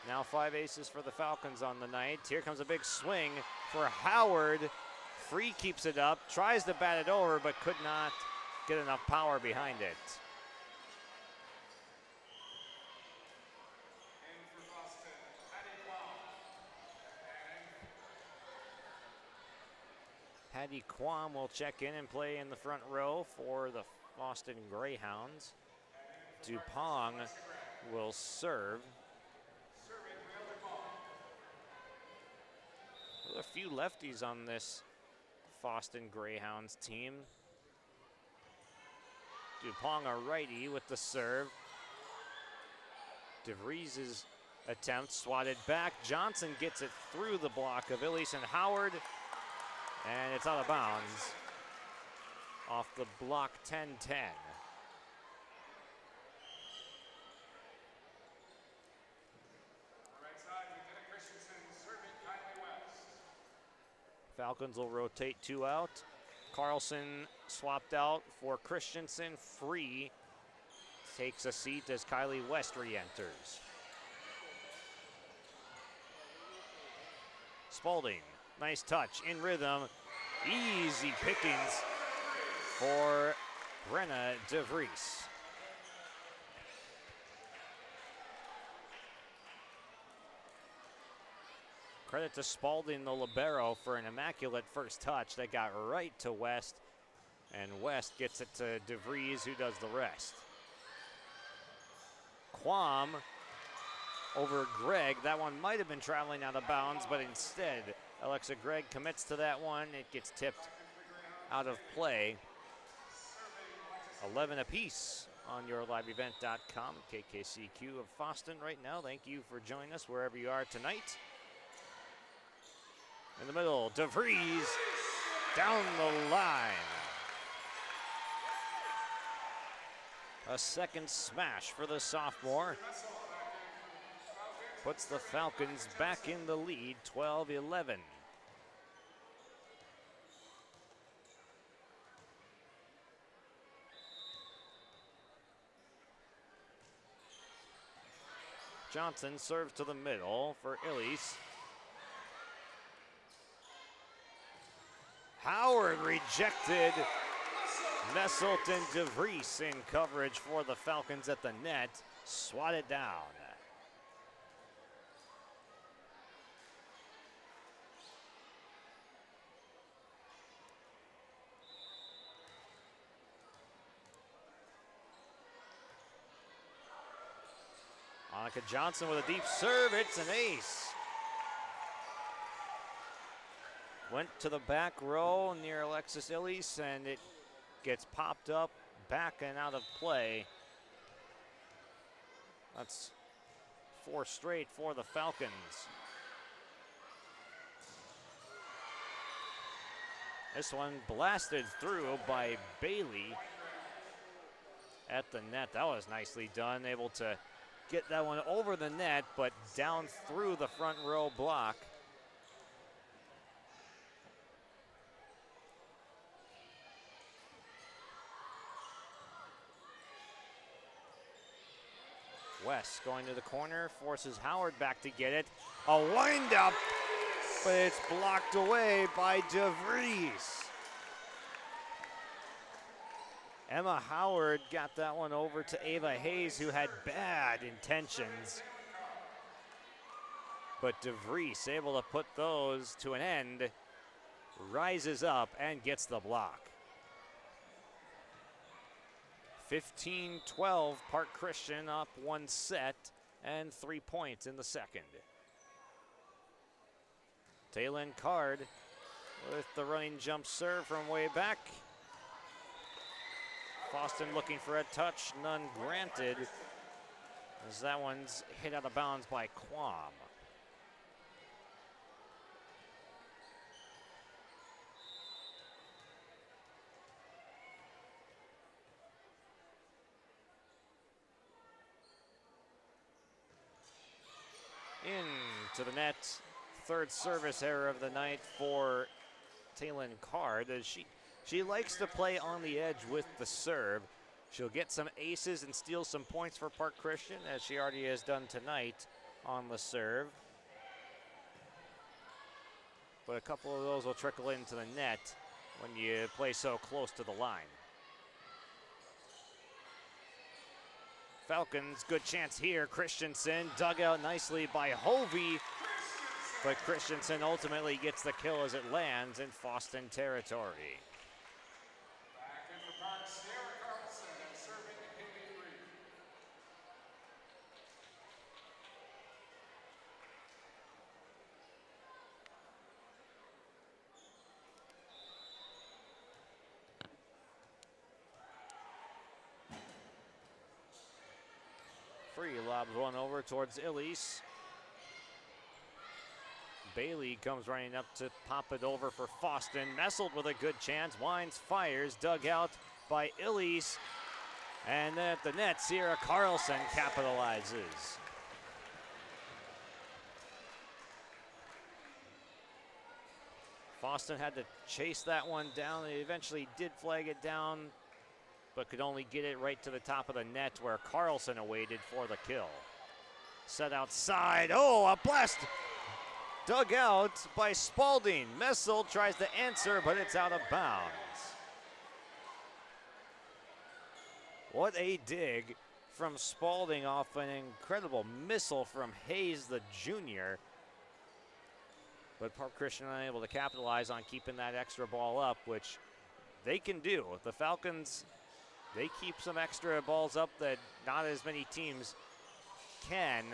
Now 5 aces for the Falcons on the night. Here comes a big swing for Howard. Free keeps it up, tries to bat it over, but could not get enough power behind it. Patty Quam will check in and play in the front row for the Fosston Greyhounds. Dupong will serve. There are a few lefties on this Fosston Greyhounds team. Dupong a righty with the serve. DeVries' attempt swatted back. Johnson gets it through the block of Elise and Howard, and it's out of bounds off the block 10-10. Falcons will rotate 2 out. Carlson swapped out for Christensen. Free takes a seat as Kylie West re-enters. Spalding, nice touch, in rhythm. Easy pickings for Brenna DeVries. Credit to Spalding, the libero, for an immaculate first touch that got right to West, and West gets it to DeVries, who does the rest. Quam over Gregg. That one might have been traveling out of bounds, but instead Alexa Gregg commits to that one. It gets tipped out of play. 11 apiece on yourliveevent.com. KKCQ of Fosston right now. Thank you for joining us wherever you are tonight. In the middle, DeVries down the line. A second smash for the sophomore. Puts the Falcons back in the lead, 12-11. Johnson serves to the middle for Elise. Howard rejected. Messelt and DeVries in coverage for the Falcons at the net. Swatted down. Monica Johnson with a deep serve. It's an ace. Went to the back row near Alexis Elise, and it gets popped up, back and out of play. That's 4 straight for the Falcons. This one blasted through by Bailey at the net. That was nicely done, able to get that one over the net, but down through the front row block. West going to the corner, forces Howard back to get it. A wind-up, but it's blocked away by DeVries. Emma Howard got that one over to Ava Hayes, who had bad intentions. But DeVries able to put those to an end, rises up and gets the block. 15-12, Park Christian up 1 set and 3 points in the second. Taylin Card with the running jump serve from way back. Fosston looking for a touch, none granted, as that one's hit out of bounds by Quam. Into the net, third service error of the night for Taylin Card, as she likes to play on the edge with the serve. She'll get some aces and steal some points for Park Christian, as she already has done tonight on the serve. But a couple of those will trickle into the net when you play so close to the line. Falcons, good chance here. Christensen dug out nicely by Hovey, but Christensen ultimately gets the kill as it lands in Fosston territory. He lobs one over towards Elise. Bailey comes running up to pop it over for Fosston. Nestled with a good chance. Wines fires, dug out by Elise. And then at the net, Sierra Carlson capitalizes. Fosston had to chase that one down. They eventually did flag it down, but could only get it right to the top of the net where Carlson awaited for the kill. Set outside. Oh, a blast! Dug out by Spalding. Messel tries to answer, but it's out of bounds. What a dig from Spalding off an incredible missile from Hayes, the junior. But Park Christian unable to capitalize on keeping that extra ball up, which they can do. The Falcons, they keep some extra balls up that not as many teams can.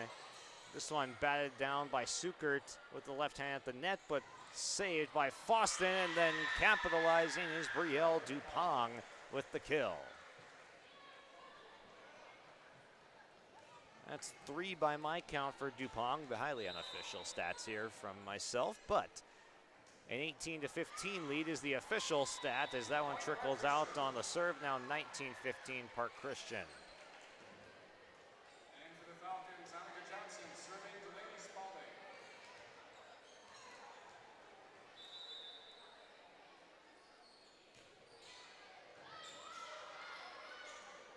This one batted down by Sukert with the left hand at the net, but saved by Fosston, and then capitalizing is Brielle Dupont with the kill. That's 3 by my count for Dupont. The highly unofficial stats here from myself, but an 18-15 lead is the official stat as that one trickles out on the serve. Now 19-15 Park Christian. And for the Falcons, Annika Johnson serving Delaney Spalding.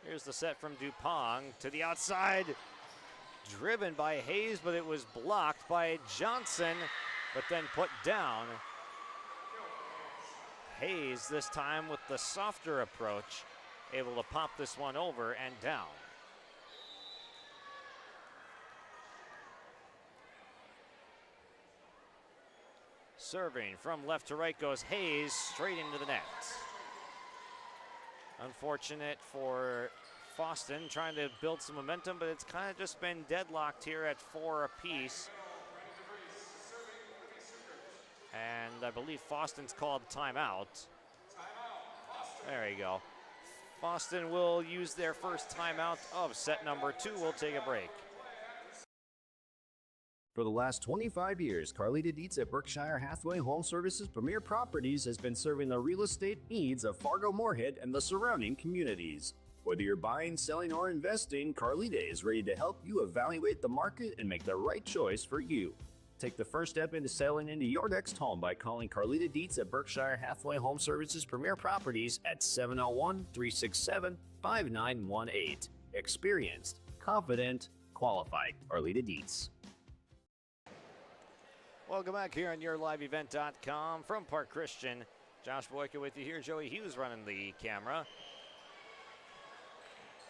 Here's the set from Dupont to the outside. Driven by Hayes, but it was blocked by Johnson, but then put down. Hayes this time with the softer approach, able to pop this one over and down. Serving from left to right goes Hayes, straight into the net. Unfortunate for Fosston, trying to build some momentum, but it's kind of just been deadlocked here at 4 apiece. And I believe Fosston's called timeout. There you go. Fosston will use their first timeout of set number 2. We'll take a break. For the last 25 years, Carlita Dietz at Berkshire Hathaway Home Services Premier Properties has been serving the real estate needs of Fargo-Moorhead and the surrounding communities. Whether you're buying, selling, or investing, Carlita is ready to help you evaluate the market and make the right choice for you. Take the first step into selling into your next home by calling Carlita Dietz at Berkshire Hathaway Home Services Premier Properties at 701-367-5918. Experienced, confident, qualified. Carlita Dietz. Welcome back here on YourLiveEvent.com from Park Christian. Josh Boyka with you here. Joey Hughes running the camera.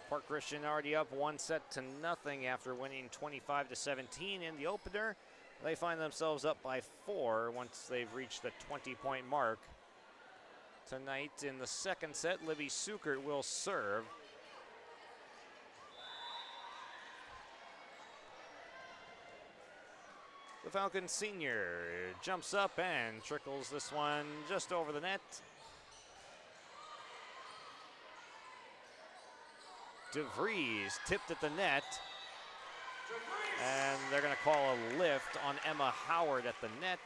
Park Christian already up 1-0 after winning 25-17 in the opener. They find themselves up by 4 once they've reached the 20-point mark. Tonight in the second set, Libby Sukert will serve. The Falcon senior jumps up and trickles this one just over the net. DeVries tipped at the net. And they're going to call a lift on Emma Howard at the net.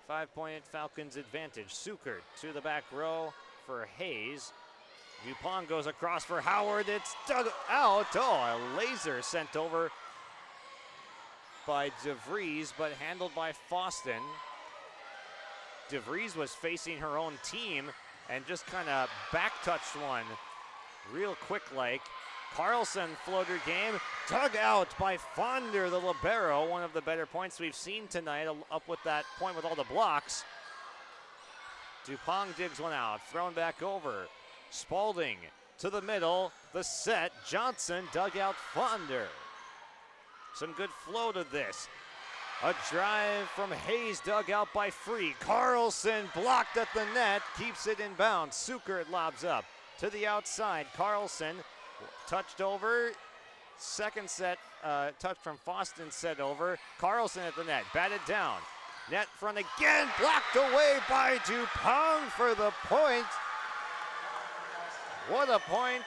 Five-point Falcons advantage. Sukert to the back row for Hayes. Dupont goes across for Howard. It's dug out. Oh, a laser sent over by DeVries, but handled by Fosston. DeVries was facing her own team and just kind of back-touched one real quick like. Carlson floater game, dug out by Fonder, the libero, one of the better points we've seen tonight, up with that point with all the blocks. Dupont digs one out, thrown back over. Spalding to the middle, the set, Johnson dug out Fonder. Some good flow to this. A drive from Hayes dug out by Free. Carlson blocked at the net, keeps it in bounds. Sukert lobs up to the outside. Carlson touched over, Second set, touch from Fosston set over. Carlson at the net, batted down. Net front again, blocked away by Dupont for the point. What a point,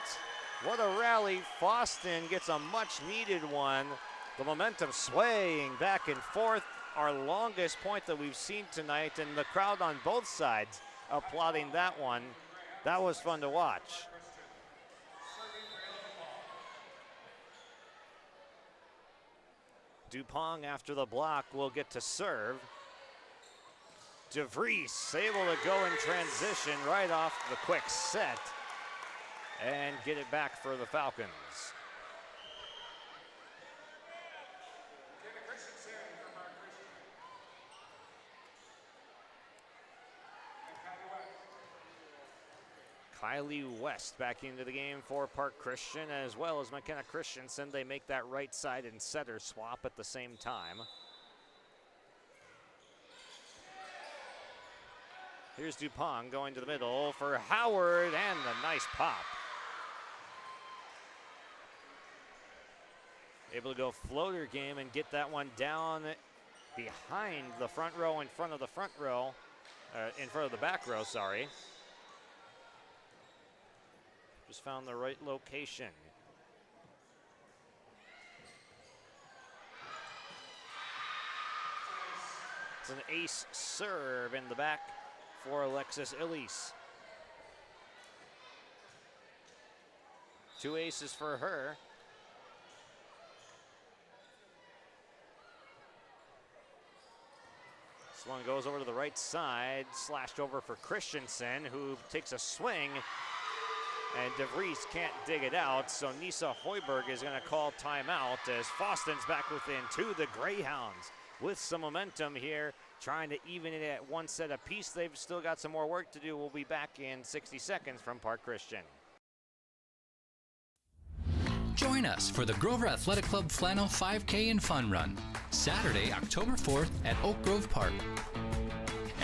what a rally. Fosston gets a much needed one. The momentum swaying back and forth. Our longest point that we've seen tonight, and the crowd on both sides applauding that one. That was fun to watch. Dupont after the block will get to serve. DeVries able to go in transition right off the quick set and get it back for the Falcons. Kylie West back into the game for Park Christian, as well as McKenna Christensen. They make that right side and setter swap at the same time. Here's Dupont going to the middle for Howard, and a nice pop. Able to go floater game and get that one down behind the front row, in front of the front row, in front of the back row, sorry. Just found the right location. It's an ace serve in the back for Alexis Elise. 2 aces for her. This one goes over to the right side, slashed over for Christensen, who takes a swing. And DeVries can't dig it out, so Nisa Hoiberg is going to call timeout as Fosston's back within 2. The Greyhounds with some momentum here, trying to even it at 1 set apiece. They've still got some more work to do. We'll be back in 60 seconds from Park Christian. Join us for the Grover Athletic Club Flannel 5K and Fun Run, Saturday, October 4th at Oak Grove Park.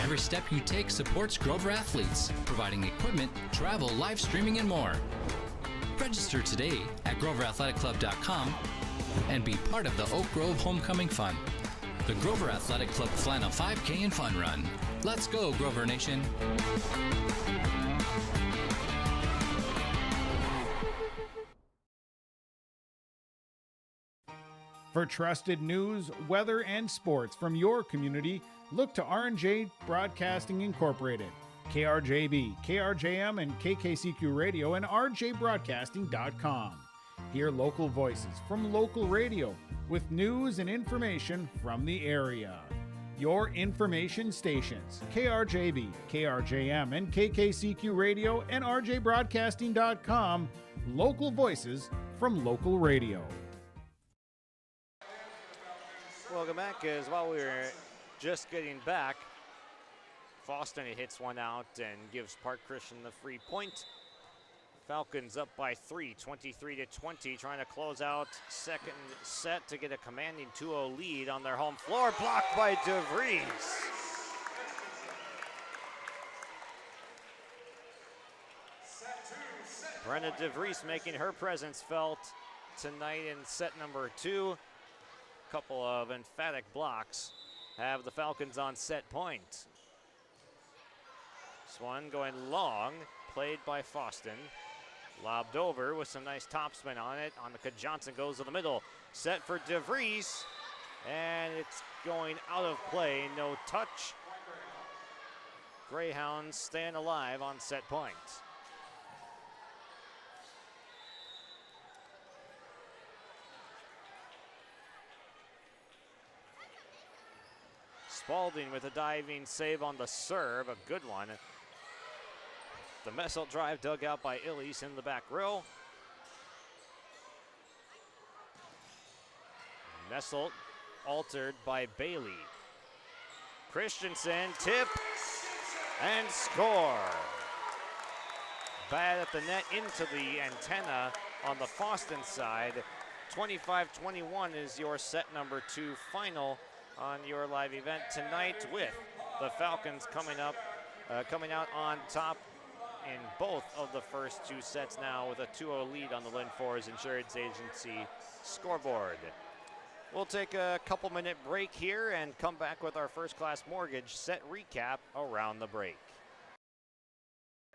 Every step you take supports Grover athletes, providing equipment, travel, live streaming, and more. Register today at GroverAthleticClub.com and be part of the Oak Grove Homecoming Fun. The Grover Athletic Club Flannel 5K and Fun Run. Let's go, Grover Nation. For trusted news, weather, and sports from your community, look to R&J Broadcasting Incorporated, KRJB, KRJM, and KKCQ Radio, and rjbroadcasting.com. Hear local voices from local radio with news and information from the area. Your information stations, KRJB, KRJM, and KKCQ Radio, and rjbroadcasting.com. Local voices from local radio. Welcome back. As while we were just getting back, Fosston hits one out and gives Park Christian the free point. Falcons up by 3, 23-20, trying to close out second set to get a commanding 2-0 lead on their home floor. Blocked by DeVries. Brenna DeVries making her presence felt tonight in set number 2. Couple of emphatic blocks have the Falcons on set point. This one going long, played by Fosston. Lobbed over with some nice topspin on it. Annika Johnson goes to the middle. Set for DeVries. And it's going out of play. No touch. Greyhounds staying alive on set point. Spalding with a diving save on the serve, a good one. The Messelt drive dug out by Illies in the back row. Messelt altered by Bailey. Christensen, tip, and score. Bad at the net into the antenna on the Fosston side. 25-21 is your set number 2 final on your live event tonight, with the Falcons coming out on top in both of the first two sets now with a 2-0 lead on the Lynn Forest Insurance Agency scoreboard. We'll take a couple-minute break here and come back with our First Class Mortgage set recap around the break.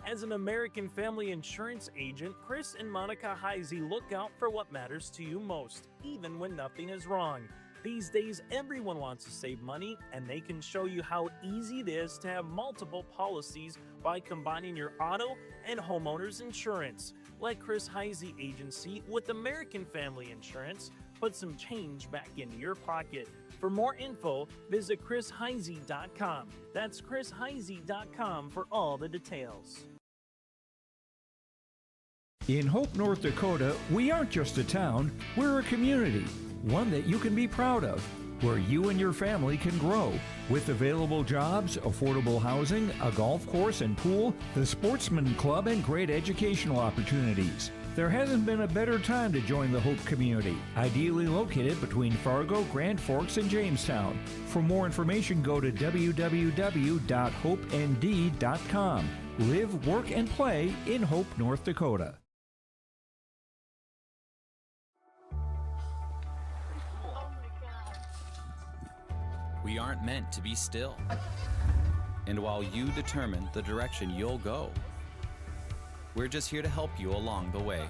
As an American Family Insurance agent, Chris and Monica Heisey look out for what matters to you most, even when nothing is wrong. These days, everyone wants to save money, and they can show you how easy it is to have multiple policies by combining your auto and homeowner's insurance. Let Chris Heisey Agency with American Family Insurance put some change back into your pocket. For more info, visit chrisheisey.com. That's chrisheisey.com for all the details. In Hope, North Dakota, we aren't just a town, we're a community, one that you can be proud of, where you and your family can grow. With available jobs, affordable housing, a golf course and pool, the Sportsman Club, and great educational opportunities. There hasn't been a better time to join the Hope community, ideally located between Fargo, Grand Forks, and Jamestown. For more information, go to www.hopend.com. Live, work, and play in Hope, North Dakota. We aren't meant to be still. And while you determine the direction you'll go, we're just here to help you along the way.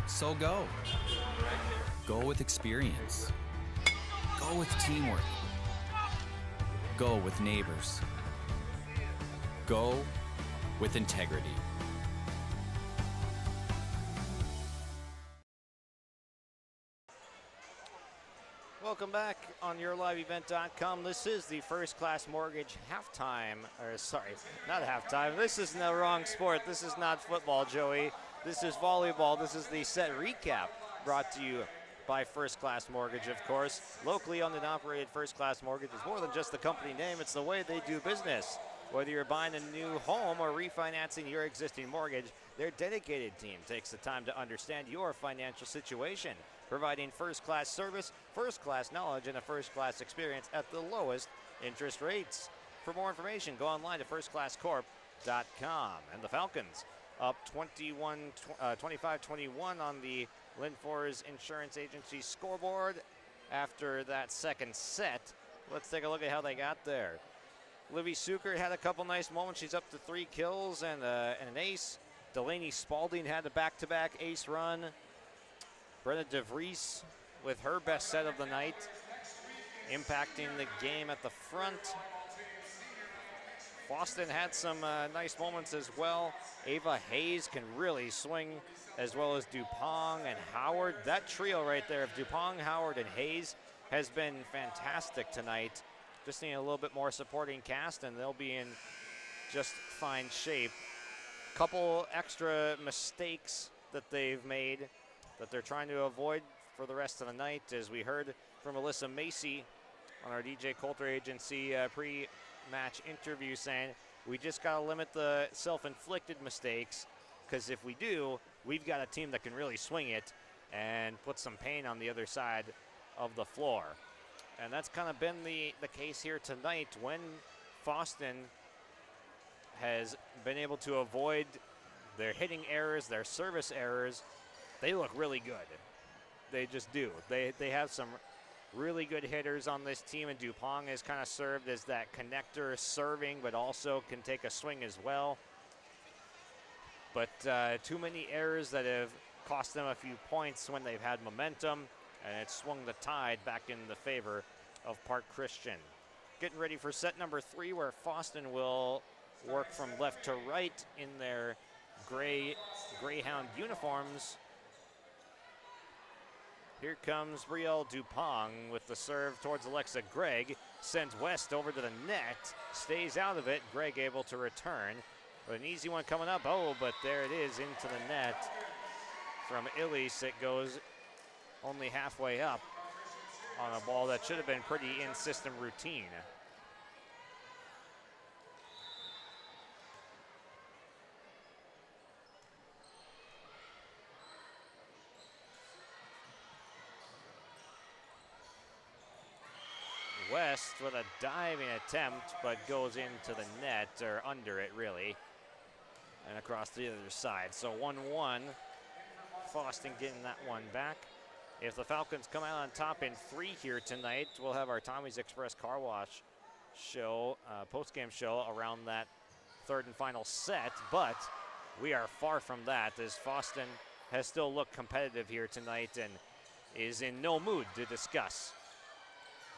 So go. Go with experience. Go with teamwork. Go with neighbors. Go with integrity. Welcome back on YourLiveEvent.com. This is the First Class Mortgage halftime, or sorry, not halftime. This is the wrong sport. This is not football, Joey. This is volleyball. This is the set recap brought to you by First Class Mortgage, of course. Locally owned and operated First Class Mortgage is more than just the company name. It's the way they do business. Whether you're buying a new home or refinancing your existing mortgage, their dedicated team takes the time to understand your financial situation, providing first-class service, first-class knowledge, and a first-class experience at the lowest interest rates. For more information, go online to firstclasscorp.com. And the Falcons up 25-21 on the Lynn Forest Insurance Agency scoreboard after that second set. Let's take a look at how they got there. Livy Suker had a couple nice moments. She's up to 3 kills and an ace. Delaney Spalding had a back-to-back ace run. Brenna DeVries with her best set of the night, impacting the game at the front. Fosston had some nice moments as well. Ava Hayes can really swing, as well as Dupong and Howard. That trio right there of Dupong, Howard, and Hayes has been fantastic tonight. Just need a little bit more supporting cast, and they'll be in just fine shape. Couple extra mistakes that they've made that they're trying to avoid for the rest of the night, as we heard from Alyssa Macy on our DJ Coulter Agency pre-match interview, saying we just got to limit the self-inflicted mistakes, because if we do, we've got a team that can really swing it and put some pain on the other side of the floor. And that's kind of been the case here tonight, when Fosston has been able to avoid their hitting errors, their service errors. They look really good. They just do. They have some really good hitters on this team, and Dupong has kind of served as that connector, serving, but also can take a swing as well. But too many errors that have cost them a few points when they've had momentum, and it swung the tide back in the favor of Park Christian. Getting ready for set number 3, where Fosston will work from left to right in their Greyhound uniforms. Here comes Brielle Dupong with the serve towards Alexa Gregg. Sends West over to the net. Stays out of it. Gregg able to return. But an easy one coming up. Oh, but there it is into the net. From Illis, it goes only halfway up on a ball that should have been pretty in-system routine. West with a diving attempt, but goes into the net, or under it really. and across the other side. So 1-1, Fosston getting that one back. If the Falcons come out on top in 3 here tonight, we'll have our Tommy's Express Car Wash show, post-game show around that 3rd and final set, but we are far from that as Fosston has still looked competitive here tonight and is in no mood to discuss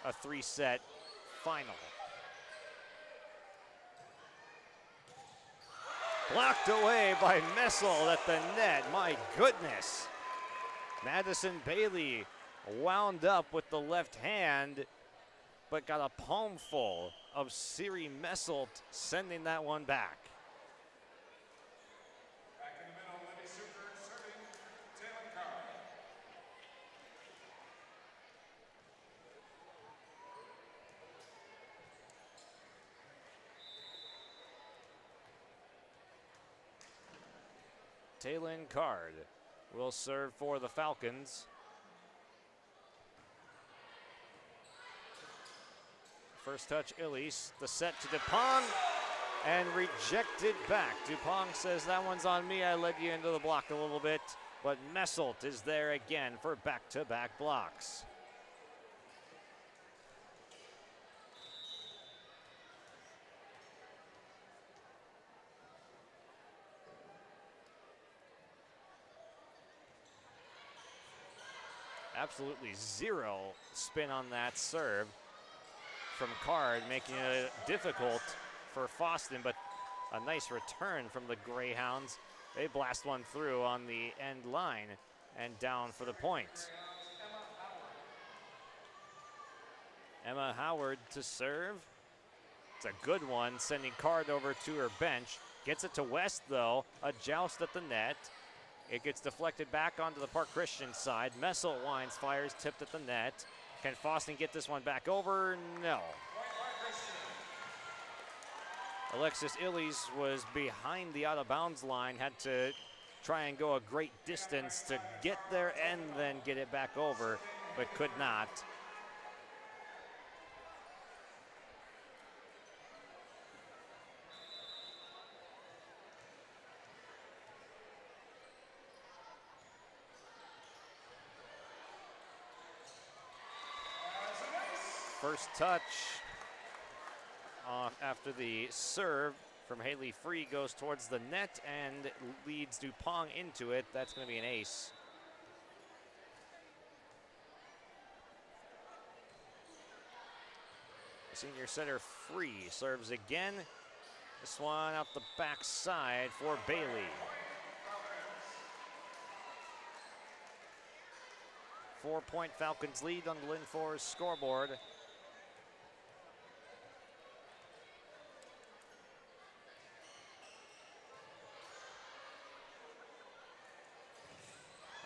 a 3-set final. Blocked away by Messel at the net. My goodness. Madison Bailey wound up with the left hand, but got a palmful of Siri Messelt sending that one back. Back in the middle, Libby Super serving Taylor Card. Taylor Card will serve for the Falcons. First touch, Illies. The set to Dupont and rejected back. Dupont says that one's on me. I led you into the block a little bit, but Messelt is there again for back-to-back blocks. Absolutely zero spin on that serve from Card, making it difficult for Fosston, but a nice return from the Greyhounds. They blast one through on the end line and down for the point. Emma Howard to serve. It's a good one, sending Card over to her bench. Gets it to West, though. A joust at the net. It gets deflected back onto the Park Christian side. Messel winds, fires, tipped at the net. Can Fosston get this one back over? No. Alexis Illies was behind the out-of-bounds line, had to try and go a great distance to get there and then get it back over, but could not. First touch after the serve from Haley Free goes towards the net and leads Dupont into it. That's going to be an ace. Senior setter Free serves again. This one out the backside for Bailey. 4-point Falcons lead on the Lynn Forest scoreboard.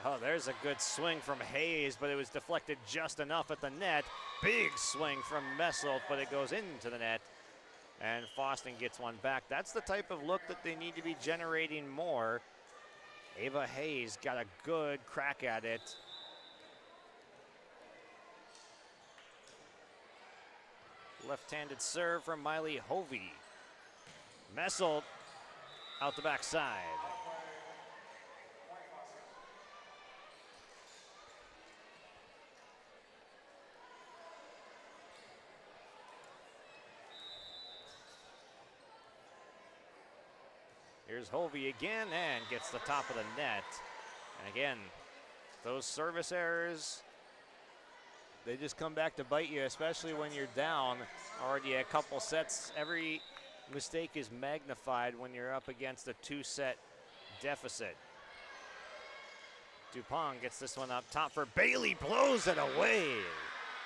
Oh, there's a good swing from Hayes, but it was deflected just enough at the net. Big swing from Messelt, but it goes into the net. And Fosston gets one back. That's the type of look that they need to be generating more. Ava Hayes got a good crack at it. Left-handed serve from Miley Hovey. Messelt out the backside. Here's Hovey again and gets the top of the net. And again, those service errors, they just come back to bite you, especially when you're down already a couple sets. Every mistake is magnified when you're up against a 2-set deficit. Dupont gets this one up top for Bailey, blows it away.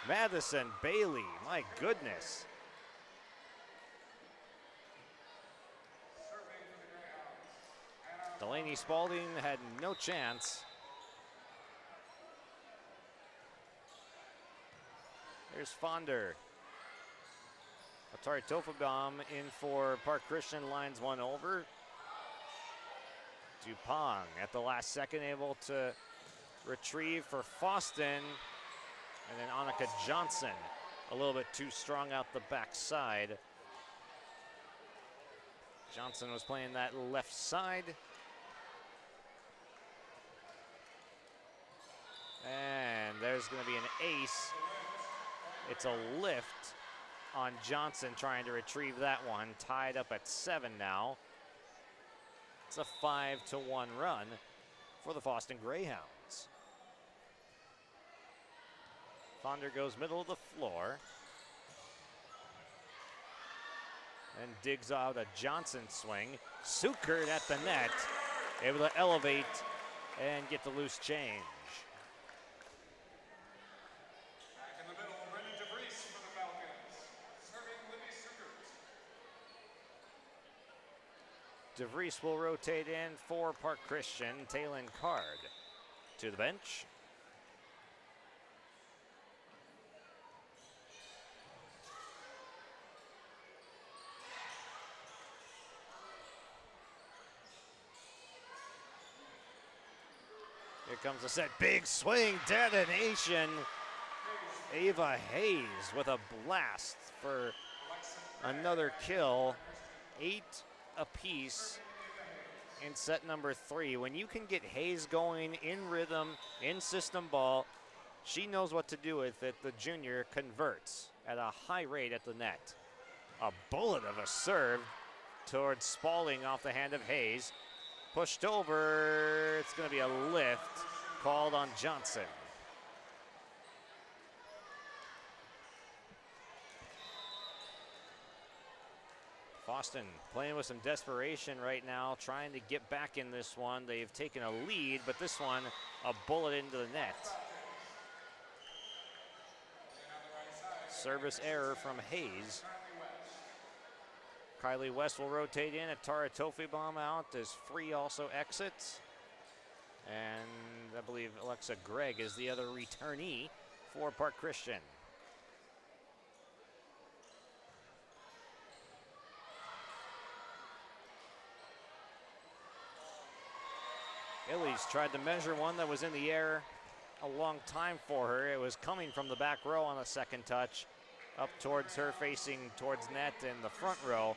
Madison Bailey, my goodness. Delaney Spalding had no chance. Here's Fonder. Atari Tofenbaum in for Park Christian, lines one over. Dupont at the last second able to retrieve for Fosston. And then Annika Johnson a little bit too strong out the backside. Johnson was playing that left side. And there's going to be an ace. It's a lift on Johnson trying to retrieve that one. Tied up at 7 now. It's a 5-1 run for the Fosston Greyhounds. Fonder goes middle of the floor. And digs out a Johnson swing. Sukert at the net. Able to elevate and get the loose change. Back in the middle, Brendan DeVries for the Falcons. Serving Libby Sukert. DeVries will rotate in for Park Christian. Talon Card to the bench. Here comes the set. Big swing, detonation. Ava Hayes with a blast for another kill. 8 apiece in set number 3. When you can get Hayes going in rhythm, in system ball, she knows what to do with it. The junior converts at a high rate at the net. A bullet of a serve towards Spalding off the hand of Hayes. Pushed over, it's going to be a lift called on Johnson. Fosston playing with some desperation right now, trying to get back in this one. They've taken a lead, but this one, a bullet into the net. Service error from Hayes. Kylie West will rotate in. A Tara Tofibomb out as Free also exits. And I believe Alexa Gregg is the other returnee for Park Christian. Illies tried to measure one that was in the air a long time for her. It was coming from the back row on the second touch, up towards her, facing towards net in the front row.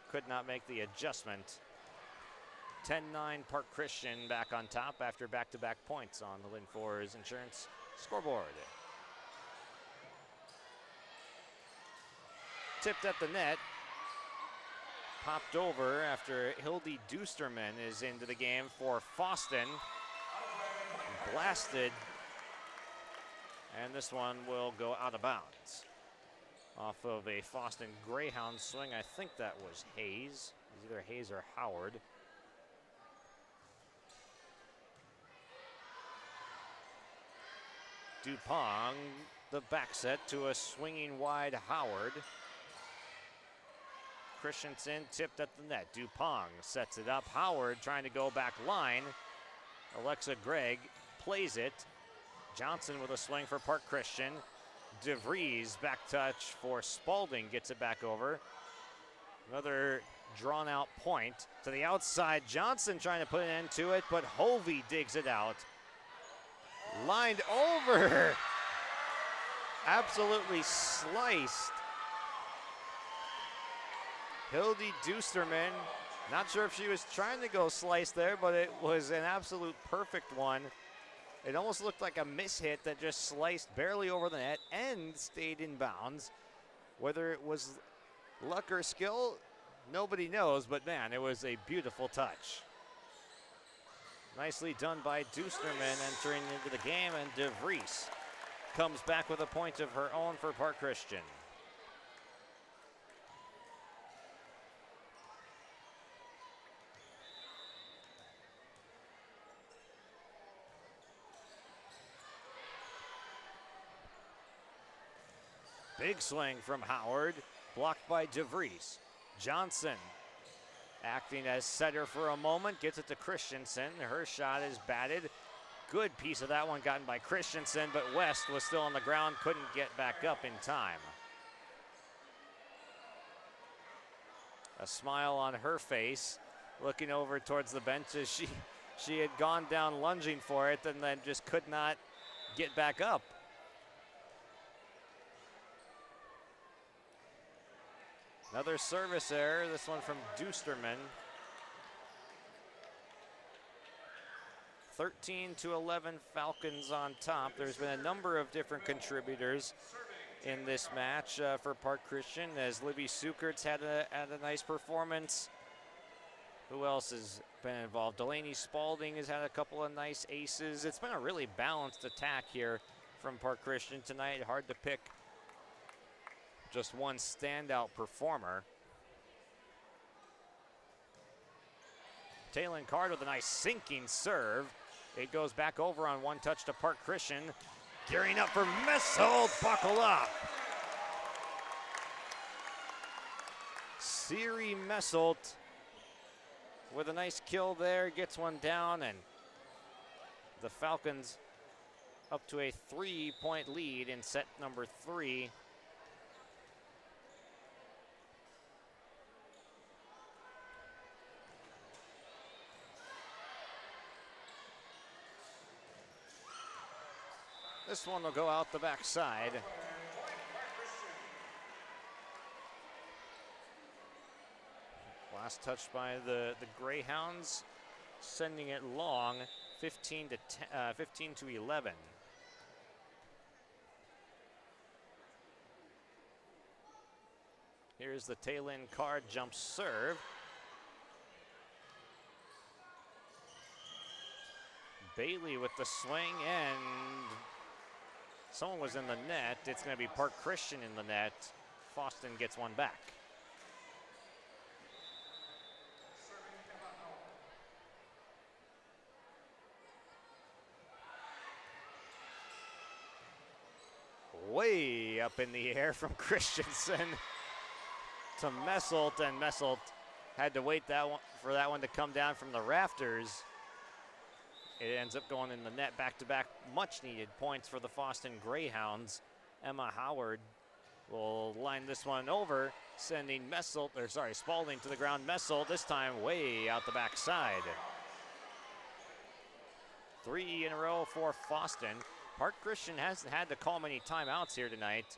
Could not make the adjustment. 10-9 Park Christian back on top after back-to-back points on the Lynn For's Insurance scoreboard. Tipped at the net. Popped over after Hildy Dusterman is into the game for Fosston. Blasted. And this one will go out of bounds. Off of a Fosston Greyhound swing. I think that was Hayes. It was either Hayes or Howard. Dupont, the back set to a swinging wide Howard. Christensen tipped at the net. Dupont sets it up. Howard trying to go back line. Alexa Gregg plays it. Johnson with a swing for Park Christian. DeVries back touch for Spalding, gets it back over. Another drawn out point to the outside. Johnson trying to put an end to it, but Hovey digs it out. Lined over. Absolutely sliced. Hildy Dusterman, not sure if she was trying to go slice there, but it was an absolute perfect one. It almost looked like a mishit that just sliced barely over the net and stayed in bounds. Whether it was luck or skill, nobody knows, but man, it was a beautiful touch. Nicely done by Dusterman entering into the game, and DeVries comes back with a point of her own for Park Christian. Big swing from Howard, blocked by DeVries. Johnson acting as setter for a moment, gets it to Christensen. Her shot is batted. Good piece of that one gotten by Christensen, but West was still on the ground, couldn't get back up in time. A smile on her face, looking over towards the bench as she had gone down lunging for it and then just could not get back up. Another service error, this one from Dusterman. 13-11 Falcons on top. There's been a number of different contributors in this match for Park Christian, as Libby Sukert's had a nice performance. Who else has been involved? Delaney Spalding has had a couple of nice aces. It's been a really balanced attack here from Park Christian tonight. Hard to pick just one standout performer. Taylon Card with a nice sinking serve. It goes back over on one touch to Park Christian. Gearing up for Messelt, buckle up. Siri Messelt with a nice kill there, gets one down, and the Falcons up to a 3-point lead in set number 3. This one will go out the backside. Last touch by the Greyhounds, sending it long, 15 to 11. Here's the Taylon Card jump serve. Bailey with the swing, and someone was in the net. It's going to be Park Christian in the net. Fosston gets one back. Way up in the air from Christensen to Messelt, and Messelt had to wait for that one to come down from the rafters. It ends up going in the net, back-to-back much-needed points for the Fosston Greyhounds. Emma Howard will line this one over, sending Spalding to the ground. Messelt, this time way out the backside. 3 in a row for Fosston. Park Christian hasn't had to call many timeouts here tonight.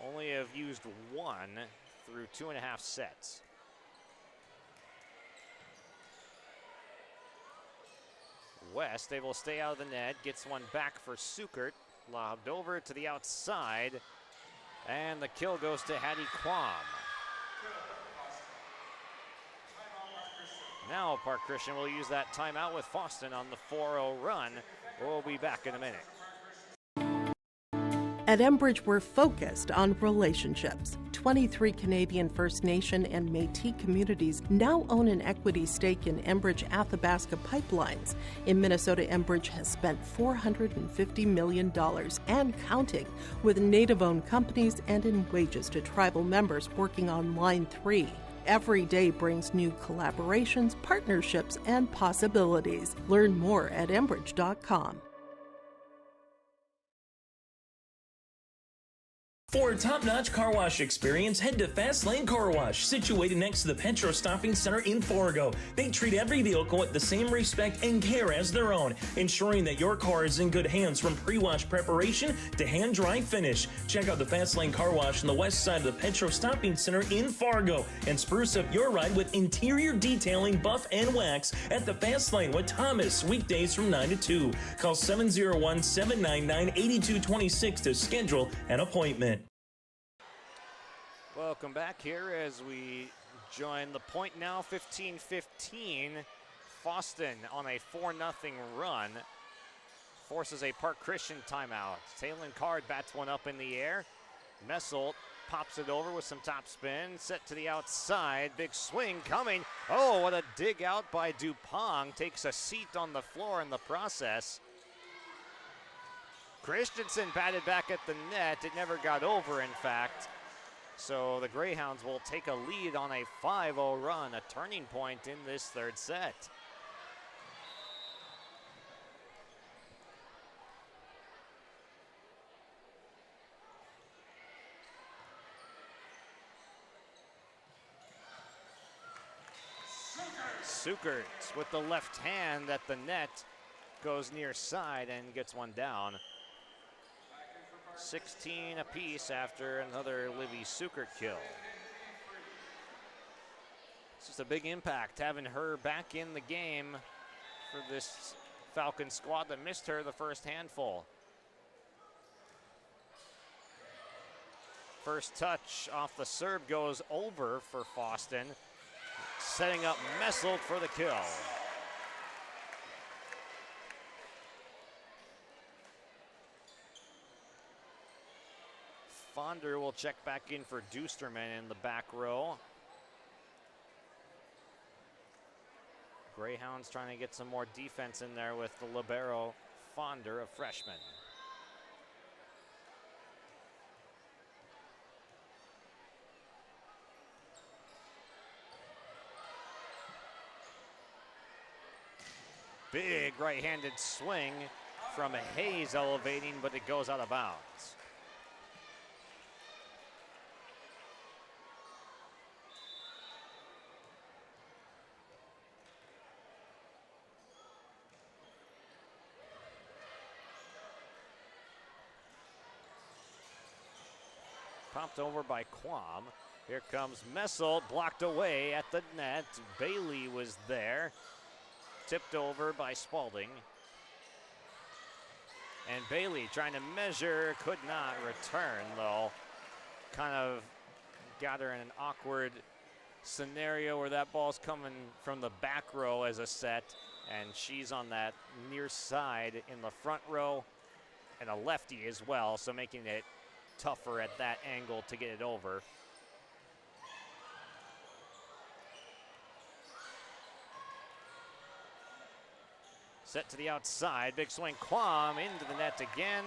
Only have used one through 2.5 sets. West able to stay out of the net, gets one back for Sukert, lobbed over to the outside, and the kill goes to Hattie Quam. Now Park Christian will use that timeout with Fosston on the 4-0 run. We'll be back in a minute. At Enbridge, we're focused on relationships. 23 Canadian First Nation and Métis communities now own an equity stake in Enbridge Athabasca Pipelines. In Minnesota, Enbridge has spent $450 million and counting, with Native-owned companies and in wages to tribal members working on Line 3. Every day brings new collaborations, partnerships, and possibilities. Learn more at Enbridge.com. For a top-notch car wash experience, head to Fast Lane Car Wash, situated next to the Petro Stopping Center in Fargo. They treat every vehicle with the same respect and care as their own, ensuring that your car is in good hands from pre-wash preparation to hand-dry finish. Check out the Fast Lane Car Wash on the west side of the Petro Stopping Center in Fargo and spruce up your ride with interior detailing, buff, and wax at the Fast Lane with Thomas, weekdays from 9 to 2. Call 701-799-8226 to schedule an appointment. Welcome back here as we join the point now, 15-15. Fosston on a 4-0 run forces a Park Christian timeout. Taylon Card bats one up in the air. Messelt pops it over with some top spin, set to the outside, big swing coming. Oh, what a dig out by Dupont, takes a seat on the floor in the process. Christensen batted back at the net, it never got over in fact. So the Greyhounds will take a lead on a 5-0 run, a turning point in this third set. Sukert with the left hand at the net, goes near side and gets one down. 16 apiece after another Libby Sukert kill. a big impact having her back in the game for this Falcon squad that missed her the first handful. First touch off the serve goes over for Fosston, setting up Messelt for the kill. Fonder will check back in for Dusterman in the back row. Greyhounds trying to get some more defense in there with the libero Fonder, a freshman. Big right-handed swing from Hayes elevating, but it goes out of bounds. Popped over by Quam. Here comes Messelt, blocked away at the net. Bailey was there. Tipped over by Spalding. And Bailey trying to measure, could not return though. Kind of got her in an awkward scenario where that ball's coming from the back row as a set, and she's on that near side in the front row, and a lefty as well, so making it tougher at that angle to get it over. Set to the outside, big swing, Quam into the net again,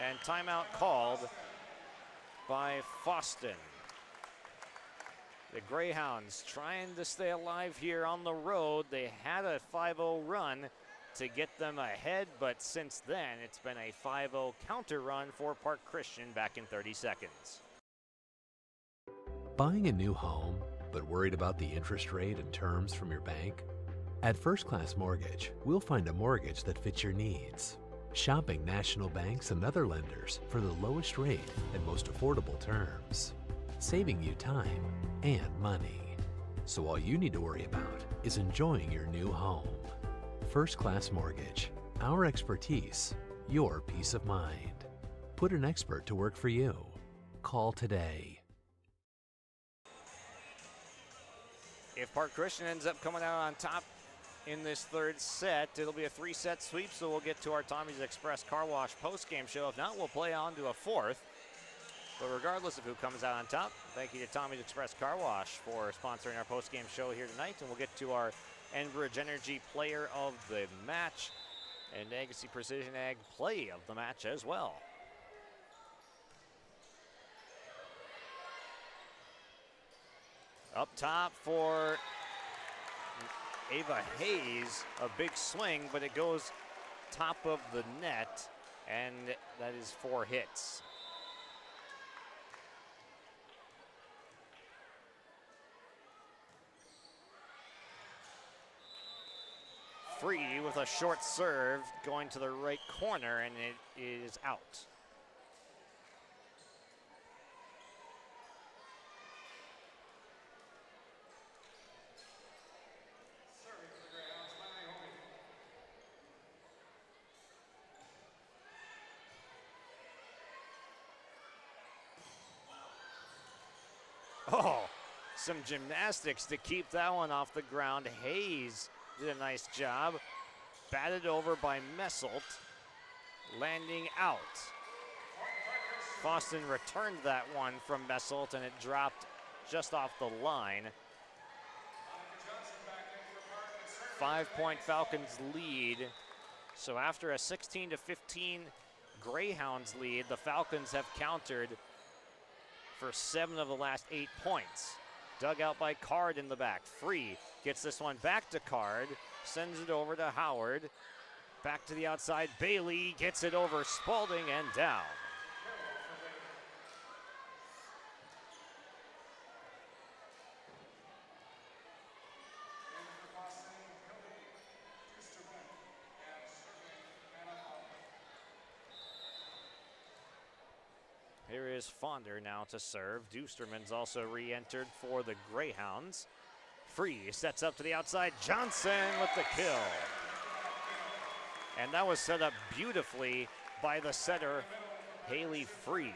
and timeout called by Fosston. The Greyhounds trying to stay alive here on the road. They had a 5-0 run to get them ahead, but since then it's been a 5-0 counter run for Park Christian back in 30 seconds. Buying a new home, but worried about the interest rate and terms from your bank? At First Class Mortgage, we'll find a mortgage that fits your needs. Shopping national banks and other lenders for the lowest rate and most affordable terms. Saving you time and money. So all you need to worry about is enjoying your new home. First Class Mortgage. Our expertise, your peace of mind. Put an expert to work for you. Call today. If Park Christian ends up coming out on top in this third set, it'll be a 3-set sweep, so we'll get to our Tommy's Express Car Wash post-game show. If not, we'll play on to a fourth. But regardless of who comes out on top, thank you to Tommy's Express Car Wash for sponsoring our post-game show here tonight. And we'll get to our Enbridge Energy Player of the Match and Agassi Precision Ag Play of the Match as well. Up top for Ava Hayes, a big swing, but it goes top of the net, and that is 4 hits. Free with a short serve going to the right corner, and it is out. Oh, some gymnastics to keep that one off the ground. Hayes did a nice job. Batted over by Messelt, landing out. Fosston returned that one from Messelt, and it dropped just off the line. 5-point Falcons lead. So after a 16-15 Greyhounds lead, the Falcons have countered for 7 of the last 8 points. Dug out by Card in the back. Free gets this one back to Card, sends it over to Howard. Back to the outside. Bailey gets it over Spalding and down. Here is Fonder now to serve. Dusterman's also re-entered for the Greyhounds. Free sets up to the outside. Johnson with the kill. And that was set up beautifully by the setter, Haley Free.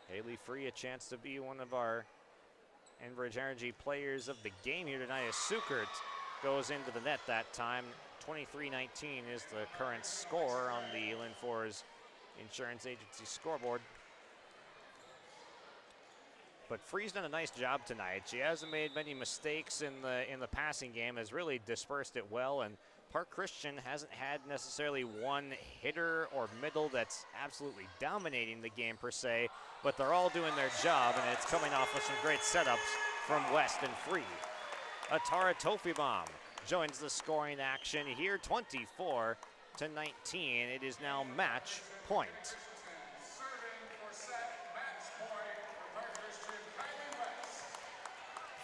Haley Free, a chance to be one of our Enbridge Energy players of the game here tonight as Sukert goes into the net that time. 23-19 is the current score on the Lynn For's Insurance Agency scoreboard. But Free's done a nice job tonight. She hasn't made many mistakes in the passing game, has really dispersed it well, and Park Christian hasn't had necessarily one hitter or middle that's absolutely dominating the game per se, but they're all doing their job, and it's coming off of some great setups from West and Free. Atara Tofibom joins the scoring action here, 24-19. It is now match point.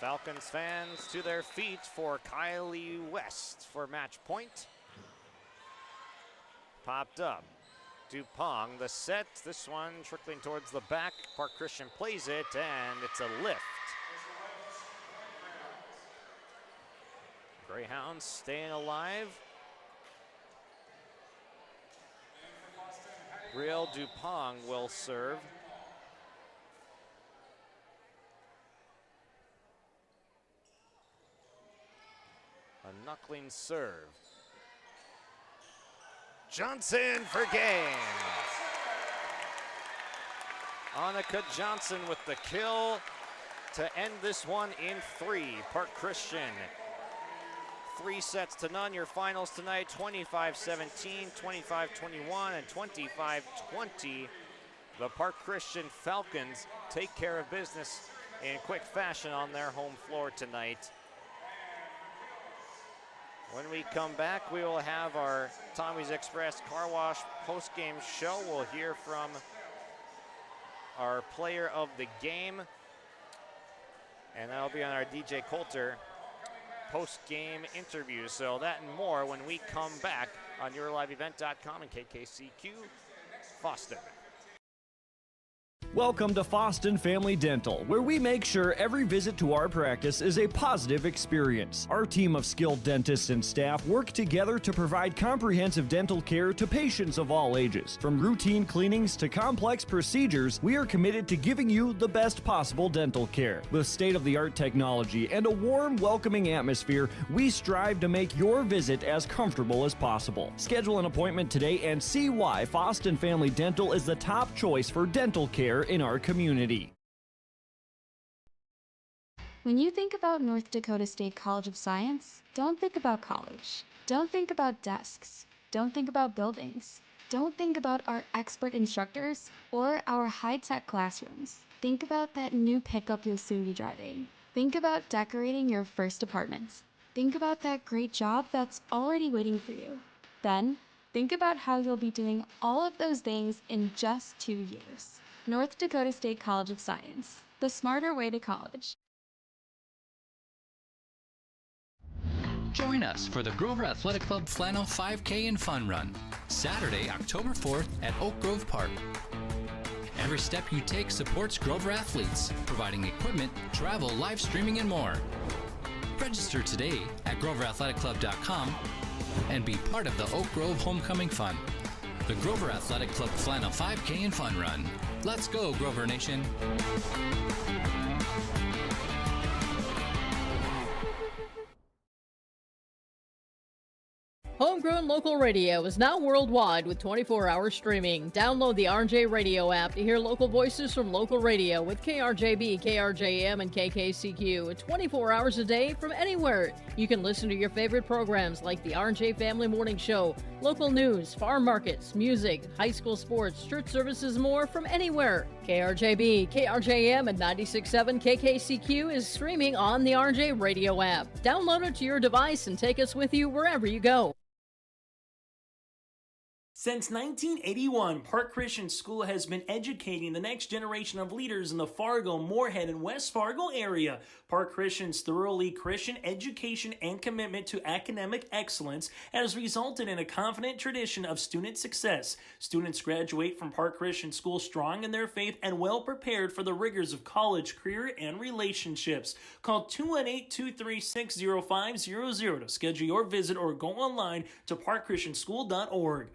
Falcons fans to their feet for Kylie West for match point. Popped up. Dupont, the set. This one trickling towards the back. Park Christian plays it, and it's a lift. Greyhounds staying alive. Brielle Dupont will serve. A knuckling serve. Johnson for game. Annika Johnson with the kill to end this one in 3. Park Christian 3-0 your finals tonight, 25-17, 25-21, and 25-20. The Park Christian Falcons take care of business in quick fashion on their home floor tonight. When we come back, we will have our Tommy's Express Car Wash post-game show. We'll hear from our player of the game, and that'll be on our DJ Coulter post-game interview. So that and more when we come back on YourLiveEvent.com and KKCQ Fosston. Welcome to Fosston Family Dental, where we make sure every visit to our practice is a positive experience. Our team of skilled dentists and staff work together to provide comprehensive dental care to patients of all ages. From routine cleanings to complex procedures, we are committed to giving you the best possible dental care. With state-of-the-art technology and a warm, welcoming atmosphere, we strive to make your visit as comfortable as possible. Schedule an appointment today and see why Fosston Family Dental is the top choice for dental care in our community. When you think about North Dakota State College of Science, don't think about college. Don't think about desks. Don't think about buildings. Don't think about our expert instructors or our high-tech classrooms. Think about that new pickup you'll soon be driving. Think about decorating your first apartments. Think about that great job that's already waiting for you. Then, think about how you'll be doing all of those things in just 2 years. North Dakota State College of Science, the smarter way to college. Join us for the Grover Athletic Club Flannel 5K and Fun Run, Saturday, October 4th at Oak Grove Park. Every step you take supports Grover athletes, providing equipment, travel, live streaming, and more. Register today at GroverAthleticClub.com and be part of the Oak Grove Homecoming Fun. The Grover Athletic Club Flannel 5K and Fun Run. Let's go, Grover Nation. Homegrown local radio is now worldwide with 24-hour streaming. Download the RJ Radio app to hear local voices from local radio with KRJB, KRJM, and KKCQ 24 hours a day from anywhere. You can listen to your favorite programs like the RJ Family Morning Show, local news, farm markets, music, high school sports, church services, more from anywhere. KRJB, KRJM, and 96.7 KKCQ is streaming on the RJ Radio app. Download it to your device and take us with you wherever you go. Since 1981, Park Christian School has been educating the next generation of leaders in the Fargo, Moorhead, and West Fargo area. Park Christian's thoroughly Christian education and commitment to academic excellence has resulted in a confident tradition of student success. Students graduate from Park Christian School strong in their faith and well prepared for the rigors of college, career, and relationships. Call 218-236-0500 to schedule your visit or go online to parkchristianschool.org.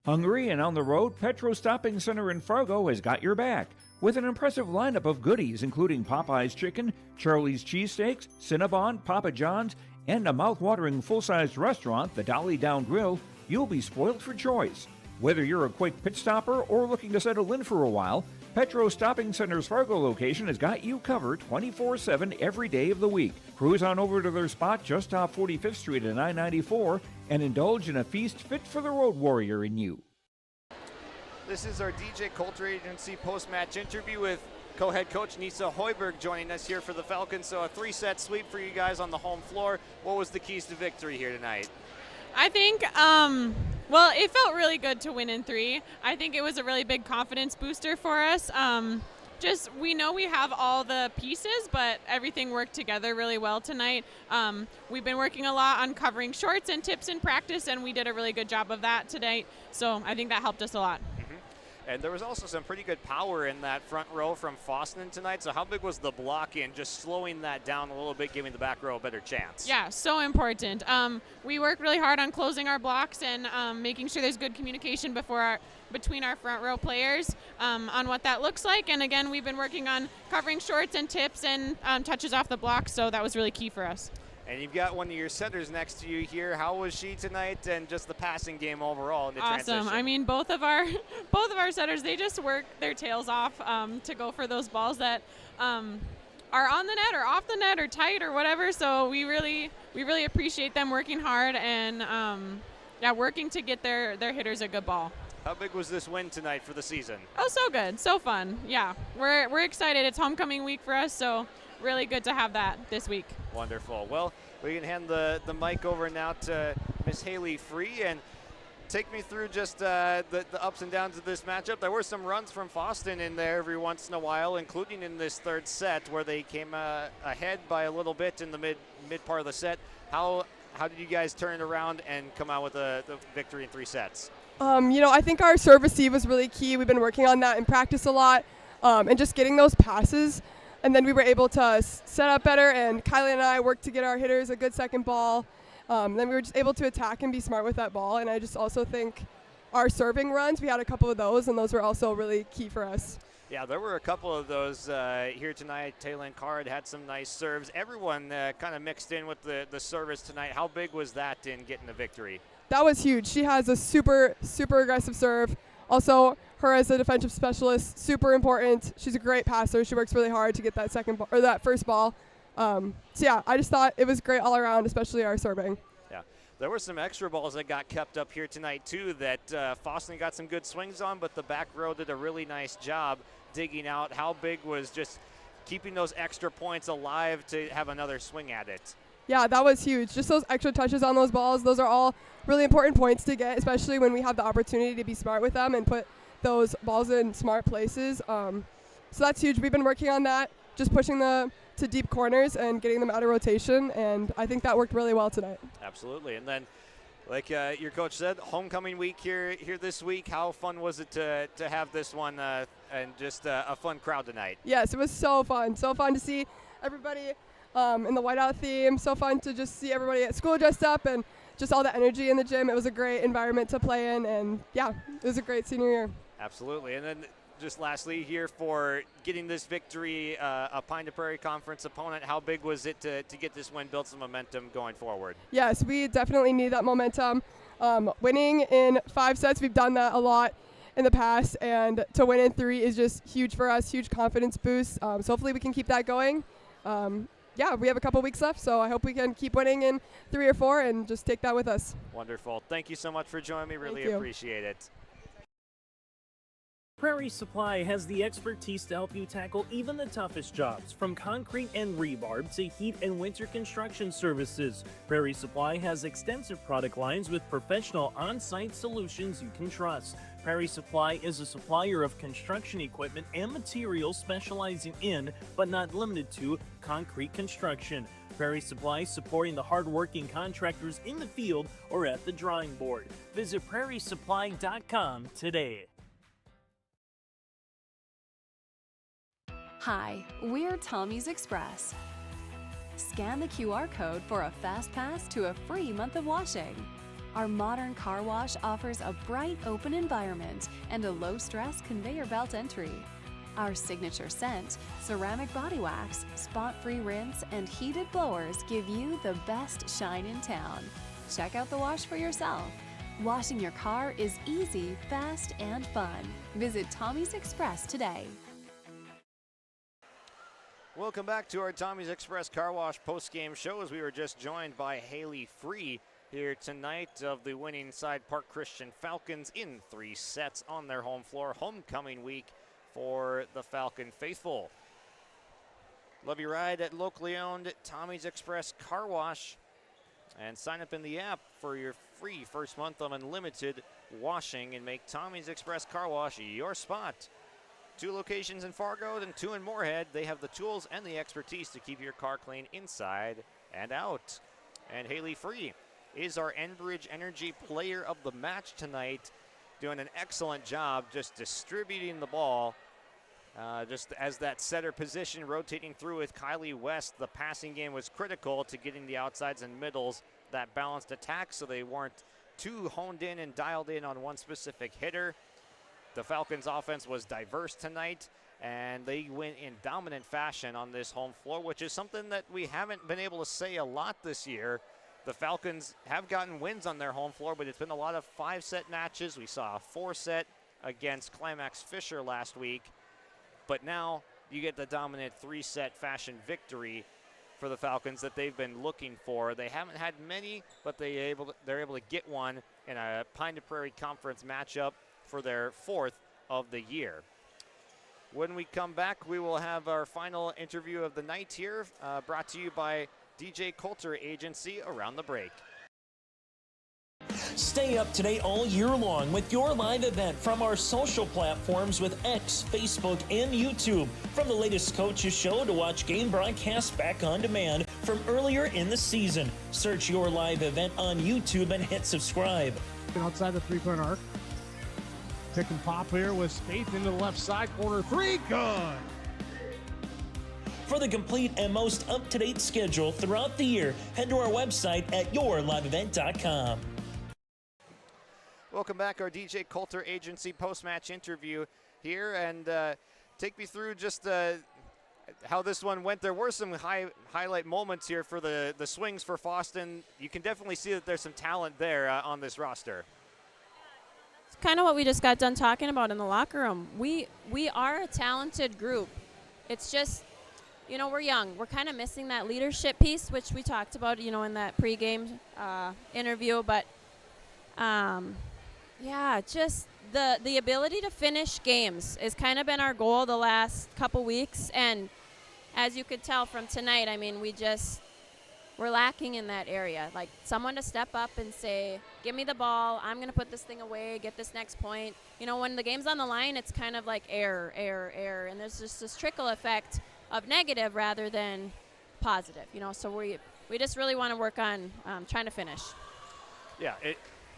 Hungry and on the road, Petro Stopping Center in Fargo has got your back with an impressive lineup of goodies including Popeye's Chicken, Charlie's Cheesesteaks, Cinnabon, Papa John's, and a mouth-watering full-sized restaurant, the Dolly Down Grill. You'll be spoiled for choice. Whether you're a quick pit stopper or looking to settle in for a while, Petro Stopping Center's Fargo location has got you covered 24/7 every day of the week. Cruise on over to their spot just off 45th Street and I-94 and indulge in a feast fit for the road warrior in you. This is our DJ Coulter Agency post-match interview with co-head coach Nisa Hoiberg joining us here for the Falcons. So a 3-set sweep for you guys on the home floor. What was the keys to victory here tonight? I think, well, it felt really good to win in 3. I think it was a really big confidence booster for us. We know we have all the pieces, but everything worked together really well tonight. We've been working a lot on covering shorts and tips in practice, and we did a really good job of that today. So I think that helped us a lot. And there was also some pretty good power in that front row from Fosston tonight. So how big was the block in, just slowing that down a little bit, giving the back row a better chance? Yeah, so important. We work really hard on closing our blocks and making sure there's good communication between our front row players on what that looks like. And again, we've been working on covering shorts and tips and touches off the block, so that was really key for us. And you've got one of your setters next to you here. How was she tonight, and just the passing game overall in the transition? Awesome. I mean, both of our setters, they just work their tails off to go for those balls that are on the net or off the net or tight or whatever. So we really appreciate them working hard and working to get their hitters a good ball. How big was this win tonight for the season? Oh, so good, so fun. Yeah, we're excited. It's homecoming week for us, so really good to have that this week. Wonderful. Well, we can hand the mic over now to Miss Haley Free and take me through just the ups and downs of this matchup. There were some runs from Fosston in there every once in a while, including in this third set where they came ahead by a little bit in the mid part of the set. How did you guys turn it around and come out with the victory in 3 sets? I think our serve receive was really key. We've been working on that in practice a lot, and just getting those passes. And then we were able to set up better, and Kylie and I worked to get our hitters a good second ball. Then we were just able to attack and be smart with that ball. And I just also think our serving runs, we had a couple of those, and those were also really key for us. Yeah, there were a couple of those here tonight. Taylor Card had some nice serves. Everyone kind of mixed in with the service tonight. How big was that in getting the victory? That was huge. She has a super, super aggressive serve. Also, her as a defensive specialist, super important. She's a great passer. She works really hard to get that that first ball. So yeah, I just thought it was great all around, especially our serving. Yeah, there were some extra balls that got kept up here tonight too that Fosston got some good swings on, but the back row did a really nice job digging out. How big was just keeping those extra points alive to have another swing at it? Yeah, that was huge. Just those extra touches on those balls, those are all really important points to get, especially when we have the opportunity to be smart with them and put those balls in smart places. So that's huge. We've been working on that, just pushing them to deep corners and getting them out of rotation, and I think that worked really well tonight. Absolutely. And then, like your coach said, homecoming week here this week. How fun was it to have this one and just a fun crowd tonight? Yes, it was so fun. So fun to see everybody in the whiteout theme. So fun to just see everybody at school dressed up and just all the energy in the gym. It was a great environment to play in, and yeah, it was a great senior year. Absolutely. And then just lastly here for getting this victory, a Pine to Prairie Conference opponent, how big was it to get this win, build some momentum going forward? Yes, we definitely need that momentum. Winning in 5 sets, we've done that a lot in the past, and to win in 3 is just huge for us, huge confidence boost. So hopefully we can keep that going. Yeah, we have a couple weeks left, so I hope we can keep winning in 3 or 4 and just take that with us. Wonderful. Thank you so much for joining me. Really appreciate it. Prairie Supply has the expertise to help you tackle even the toughest jobs, from concrete and rebar to heat and winter construction services. Prairie Supply has extensive product lines with professional on-site solutions you can trust. Prairie Supply is a supplier of construction equipment and materials specializing in, but not limited to, concrete construction. Prairie Supply supporting the hard-working contractors in the field or at the drawing board. Visit prairiesupply.com today. Hi, we're Tommy's Express. Scan the QR code for a fast pass to a free month of washing. Our modern car wash offers a bright, open environment and a low-stress conveyor belt entry. Our signature scent, ceramic body wax, spot-free rinse, and heated blowers give you the best shine in town. Check out the wash for yourself. Washing your car is easy, fast, and fun. Visit Tommy's Express today. Welcome back to our Tommy's Express Car Wash post-game show, as we were just joined by Haley Free here tonight of the winning side Park Christian Falcons in 3 sets on their home floor, homecoming week for the Falcon faithful. Love your ride at locally owned Tommy's Express Car Wash, and sign up in the app for your free first month of unlimited washing and make Tommy's Express Car Wash your spot. 2 locations in Fargo and 2 in Moorhead. They have the tools and the expertise to keep your car clean inside and out. And Haley Free is our Enbridge Energy Player of the Match tonight, doing an excellent job just distributing the ball. Just as that setter position, rotating through with Kylie West. The passing game was critical to getting the outsides and middles, that balanced attack, so they weren't too honed in and dialed in on one specific hitter. The Falcons' offense was diverse tonight, and they went in dominant fashion on this home floor, which is something that we haven't been able to say a lot this year. The Falcons have gotten wins on their home floor, but it's been a lot of 5-set matches. We saw a 4-set against Climax Fisher last week, but now you get the dominant 3-set fashion victory for the Falcons that they've been looking for. They haven't had many, but they're able to get one in a Pine to Prairie Conference matchup for their 4th of the year. When we come back, we will have our final interview of the night here, brought to you by DJ Coulter Agency Around the Break. Stay up to date all year long with your live event from our social platforms with X, Facebook, and YouTube. From the latest coaches show to watch game broadcasts back on demand from earlier in the season. Search your live event on YouTube and hit subscribe. Outside the 3-point arc. Pick and pop here with Spaeth into the left side corner. 3, good. For the complete and most up-to-date schedule throughout the year, head to our website at yourliveevent.com. Welcome back, our DJ Coulter Agency post-match interview here, and take me through just how this one went. There were some highlight moments here for the swings for Fosston. You can definitely see that there's some talent there on this roster. It's kind of what we just got done talking about in the locker room. We are a talented group. It's just, we're young. We're kind of missing that leadership piece, which we talked about, in that pregame interview. But, just the ability to finish games has kind of been our goal the last couple weeks. And as you could tell from tonight, we're lacking in that area. Like someone to step up and say, give me the ball, I'm going to put this thing away, get this next point. When the game's on the line, it's kind of like error. And there's just this trickle effect of negative rather than positive, So we just really want to work on trying to finish. Yeah,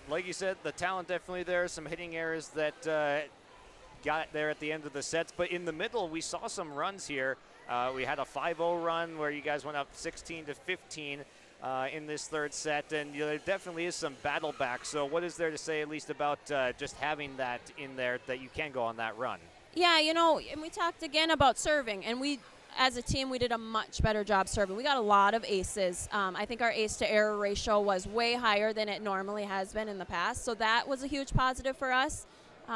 like you said, the talent definitely there. Some hitting errors that got there at the end of the sets. But in the middle, we saw some runs here. We had a 5-0 run where you guys went up 16-15 in this 3rd set, and there definitely is some battle back. So what is there to say at least about just having that in there that you can go on that run? Yeah, and we talked again about serving, and we, as a team, we did a much better job serving. We got a lot of aces. I think our ace-to-error ratio was way higher than it normally has been in the past, so that was a huge positive for us.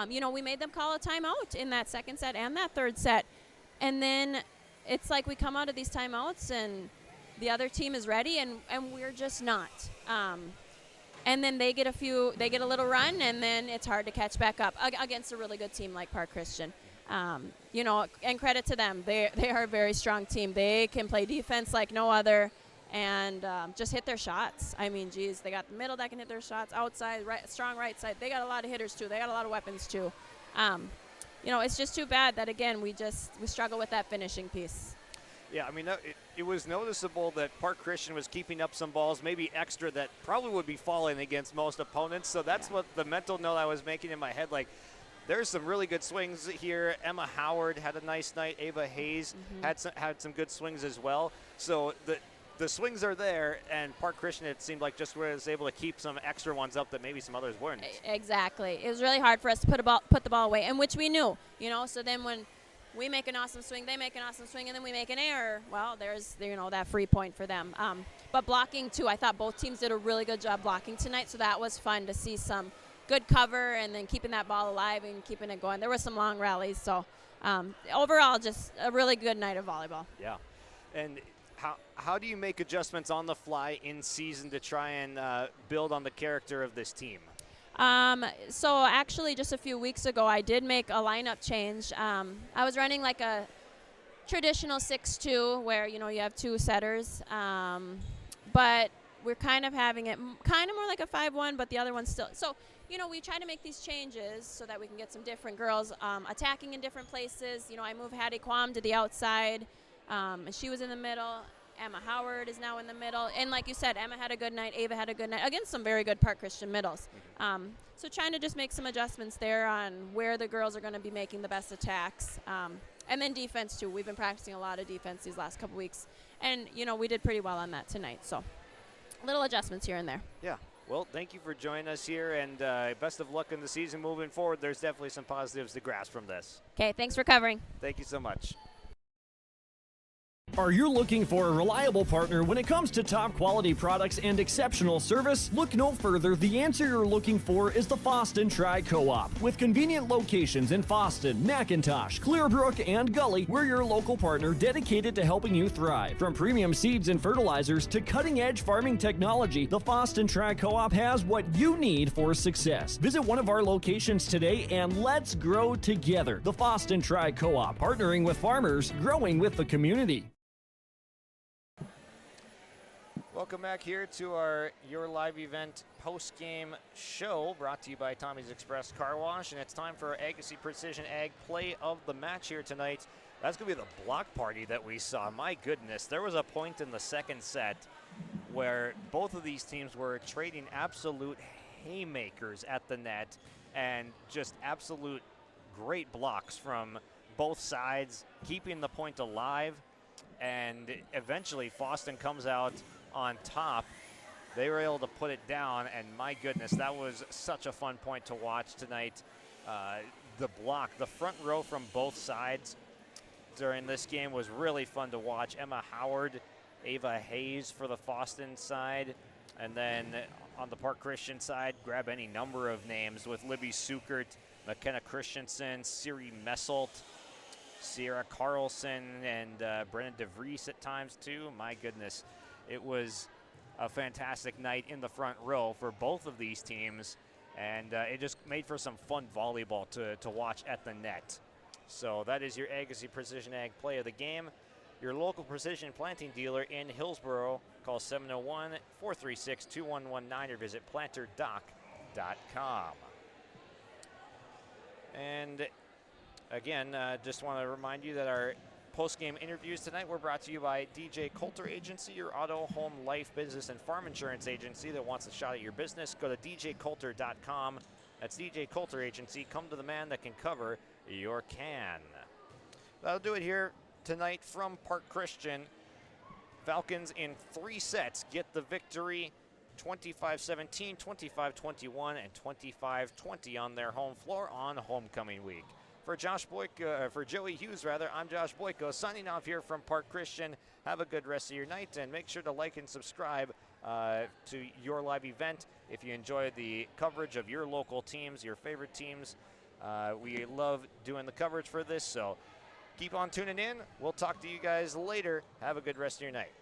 We made them call a timeout in that 2nd set and that 3rd set, and then it's like we come out of these timeouts and the other team is ready and we're just not. and then they get a little run, and then it's hard to catch back up against a really good team like Park Christian. You know, and credit to them. They are a very strong team. They can play defense like no other, and just hit their shots. I mean, geez, they got the middle that can hit their shots, outside, right, strong right side. They got a lot of hitters too. They got a lot of weapons too. You know, it's just too bad that, again, we struggle with that finishing piece. Yeah, I mean, it was noticeable that Park Christian was keeping up some balls, maybe extra, that probably would be falling against most opponents. So that's what the mental note I was making in my head. Like, there's some really good swings here. Emma Howard had a nice night. Ava Hayes had some good swings as well. So the swings are there, and Park Christian, it seemed like, just was able to keep some extra ones up that maybe some others weren't. Exactly. It was really hard for us to put the ball away, and which we knew, you know. So then when we make an awesome swing, they make an awesome swing, and then we make an error, well, there's, you know, that free point for them. But blocking, too, I thought both teams did a really good job blocking tonight, so that was fun to see some good cover and then keeping that ball alive and keeping it going. There were some long rallies, so overall just a really good night of volleyball. Yeah. And how do you make adjustments on the fly in season to try and build on the character of this team? So actually just a few weeks ago I did make a lineup change. I was running like a traditional 6-2 where, you know, you have two setters, but we're kind of having it kind of more like a 5-1, but the other one's still. So, you know, we try to make these changes so that we can get some different girls attacking in different places. You know, I moved Hattie Quam to the outside, and she was in the middle. Emma Howard is now in the middle. And like you said, Emma had a good night. Ava had a good night against some very good Park Christian middles. So trying to just make some adjustments there on where the girls are going to be making the best attacks. And then defense, too. We've been practicing a lot of defense these last couple weeks. And, you know, we did pretty well on that tonight. So little adjustments here and there. Yeah. Well, thank you for joining us here, and best of luck in the season moving forward. There's definitely some positives to grasp from this. Okay, thanks for covering. Thank you so much. Are you looking for a reliable partner when it comes to top quality products and exceptional service? Look no further. The answer you're looking for is the Fosston Tri-Co-op. With convenient locations in Fosston, McIntosh, Clearbrook, and Gully, we're your local partner dedicated to helping you thrive. From premium seeds and fertilizers to cutting-edge farming technology, the Fosston Tri-Co-op has what you need for success. Visit one of our locations today and let's grow together. The Fosston Tri-Co-op, partnering with farmers, growing with the community. Welcome back here to our Your Live Event post-game show brought to you by Tommy's Express Car Wash, and it's time for our Agassiz Precision Ag play of the match here tonight. That's going to be the block party that we saw. My goodness, there was a point in the second set where both of these teams were trading absolute haymakers at the net and just absolute great blocks from both sides, keeping the point alive, and eventually Fosston comes out on top. They were able to put it down, and my goodness, that was such a fun point to watch tonight. The block, the front row from both sides during this game was really fun to watch. Emma Howard, Ava Hayes for the Fosston side, and then on the Park Christian side, grab any number of names with Libby Sukert, McKenna Christensen, Siri Messelt, Sierra Carlson, and Brennan DeVries at times too. My goodness. It was a fantastic night in the front row for both of these teams, and it just made for some fun volleyball to watch at the net. So that is your Agassiz Precision Ag play of the game. Your local precision planting dealer in Hillsboro. Call 701-436-2119 or visit planterdoc.com. And again, just want to remind you that our post-game interviews tonight were brought to you by DJ Coulter Agency, your auto, home, life, business, and farm insurance agency that wants a shot at your business. Go to djcoulter.com. That's DJ Coulter Agency. Come to the man that can cover your can. That'll do it here tonight from Park Christian. Falcons in 3 sets get the victory, 25-17, 25-21, and 25-20 on their home floor on homecoming week. For Joey Hughes, I'm Josh Boyko, signing off here from Park Christian. Have a good rest of your night, and make sure to like and subscribe to Your Live Event if you enjoy the coverage of your local teams, your favorite teams. We love doing the coverage for this, so keep on tuning in. We'll talk to you guys later. Have a good rest of your night.